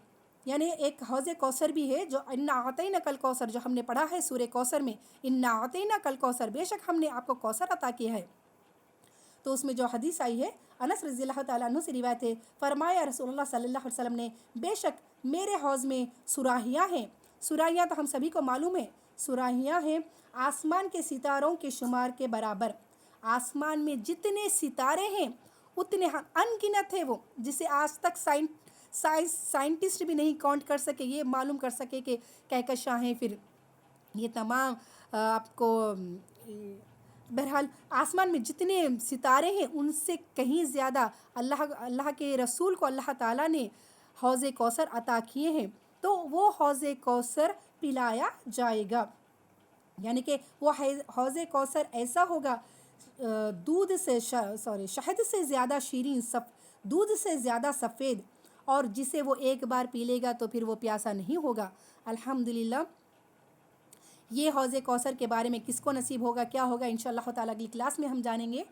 یعنی ایک حوض کوثر بھی ہے جو انا اعطیناک الکوثر، جو ہم نے پڑھا ہے سورہ کوثر میں، انا اعطیناک الکوثر، بے شک ہم نے آپ کو کوثر عطا کیا ہے۔ تو اس میں جو حدیث آئی ہے، انس رضی اللہ تعالیٰ عنہ سے روایت ہے، فرمایا رسول اللہ صلی اللہ علیہ وسلم نے، بے شک میرے حوض میں سراہیاں ہیں۔ سراہیاں تو ہم سبھی کو معلوم ہے، سراہیاں ہیں آسمان کے ستاروں کے شمار کے برابر۔ آسمان میں جتنے ستارے ہیں اتنے ان گنت ہے وہ، جسے آج تک سائنٹسٹ بھی نہیں کاؤنٹ کر سکے، یہ معلوم کر سکے کہ کہکشاں ہیں، پھر یہ تمام آپ کو بہرحال آسمان میں جتنے ستارے ہیں ان سے کہیں زیادہ اللہ کے رسول کو اللہ تعالیٰ نے حوض کوثر عطا کیے ہیں، تو وہ حوض کوثر پلایا جائے گا۔ یعنی کہ وہ حوض کوثر ایسا ہوگا شہد سے زیادہ شیرین، دودھ سے زیادہ سفید، اور جسے وہ ایک بار پی لے گا تو پھر وہ پیاسا نہیں ہوگا الحمدللہ۔ یہ حوض کوثر کے بارے میں کس کو نصیب ہوگا، کیا ہوگا، انشاءاللہ تعالیٰ اگلی کلاس میں ہم جانیں گے۔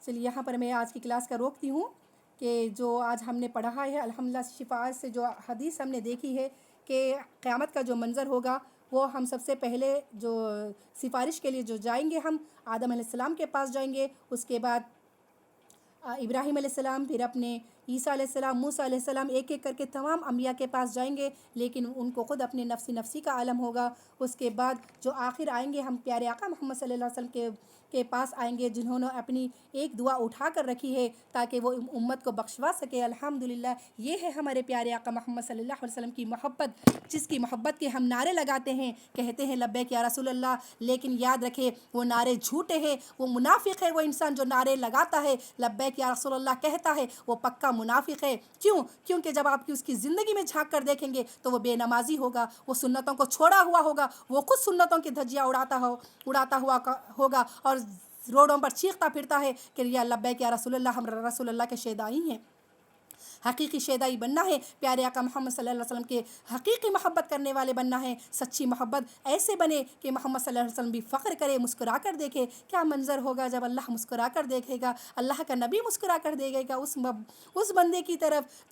چلیے یہاں پر میں آج کی کلاس کا روکتی ہوں کہ جو آج ہم نے پڑھا ہے الحمدللہ شفاعت سے جو حدیث ہم نے دیکھی ہے کہ قیامت کا جو منظر ہوگا، وہ ہم سب سے پہلے جو سفارش کے لیے جو جائیں گے، ہم آدم علیہ السلام کے پاس جائیں گے، اس کے بعد ابراہیم علیہ السلام، پھر اپنے عیسیٰ علیہ السلام، موسیٰ علیہ السلام، ایک ایک کر کے تمام انبیاء کے پاس جائیں گے، لیکن ان کو خود اپنے نفسی کا عالم ہوگا۔ اس کے بعد جو آخر آئیں گے، ہم پیارے آقا محمد صلی اللہ علیہ وسلم کے پاس آئیں گے، جنہوں نے اپنی ایک دعا اٹھا کر رکھی ہے تاکہ وہ امت کو بخشوا سکے الحمدللہ۔ یہ ہے ہمارے پیارے آقا محمد صلی اللہ علیہ وسلم کی محبت، جس کی محبت کے ہم نعرے لگاتے ہیں، کہتے ہیں لبیک یا رسول اللہ، لیکن یاد رکھے وہ نعرے جھوٹے ہیں، وہ منافق ہے۔ وہ انسان جو نعرے لگاتا ہے، لبیک یا رسول اللہ کہتا ہے، وہ پکا منافق ہے۔ کیونکہ جب آپ کی اس کی زندگی میں جھانک کر دیکھیں گے تو وہ بے نمازی ہوگا، وہ سنتوں کو چھوڑا ہوا ہوگا، وہ خود سنتوں کی دھجیاں اڑاتا ہوا ہوگا اور روڈوں پر چیختا پھرتا ہے کہ یا لبیک یا رسول اللہ، ہم رسول اللہ کے شیدائی ہیں۔ حقیقی شیدائی بننا ہے، پیارے آقا محمد صلی اللہ علیہ وسلم کے حقیقی محبت کرنے والے بننا ہے۔ سچی محبت ایسے بنے کہ محمد صلی اللہ علیہ وسلم بھی فخر کرے، مسکرا کر دیکھے۔ کیا منظر ہوگا جب اللہ مسکرا کر دیکھے گا، اللہ کا نبی مسکرا کر دیکھے گا اس بندے کی طرف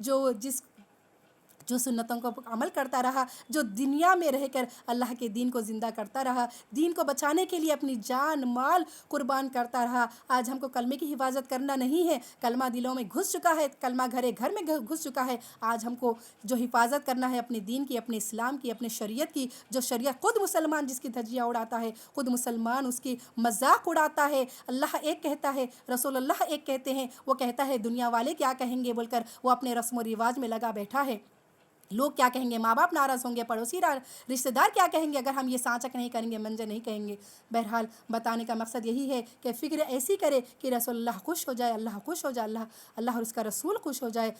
جو سنتوں کو عمل کرتا رہا، جو دنیا میں رہ کر اللہ کے دین کو زندہ کرتا رہا، دین کو بچانے کے لیے اپنی جان مال قربان کرتا رہا۔ آج ہم کو کلمے کی حفاظت کرنا نہیں ہے، کلمہ دلوں میں گھس چکا ہے، کلمہ گھر میں گھس چکا ہے۔ آج ہم کو جو حفاظت کرنا ہے اپنے دین کی، اپنے اسلام کی، اپنے شریعت کی، جو شریعت خود مسلمان جس کی دھجیاں اڑاتا ہے، خود مسلمان اس کی مذاق اڑاتا ہے۔ اللہ ایک کہتا ہے، رسول اللہ ایک کہتے ہیں، وہ کہتا ہے دنیا والے کیا کہیں گے بول کر وہ اپنے رسم و رواج میں لگا بیٹھا ہے۔ لوگ کیا کہیں گے، ماں باپ ناراض ہوں گے، پڑوسی رشتہ دار کیا کہیں گے اگر ہم یہ سانچک نہیں کریں گے، منجر نہیں کہیں گے۔ بہرحال بتانے کا مقصد یہی ہے کہ فکر ایسی کرے کہ رسول اللہ خوش ہو جائے، اللہ خوش ہو جائے، اللہ اور اس کا رسول خوش ہو جائے۔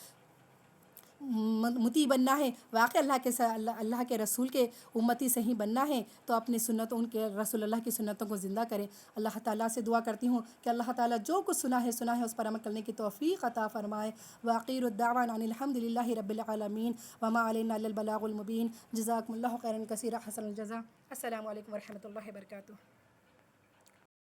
متی بننا ہے، واقع اللہ کے رسول کے امتی سے ہی بننا ہے، تو اپنی سنتوں، ان کے رسول اللہ کی سنتوں کو زندہ کریں۔ اللہ تعالیٰ سے دعا کرتی ہوں کہ اللہ تعالیٰ جو کچھ سنا ہے اس پر عمل کرنے کی توفیق عطا فرمائے۔ وآخر الدعوانا ان الحمد للہ رب العالمین وما علینا الا البلاغ المبین۔ جزاکم اللہ خیرا کثیرا، حسن الجزاء۔ السلام علیکم ورحمۃ اللہ وبرکاتہ۔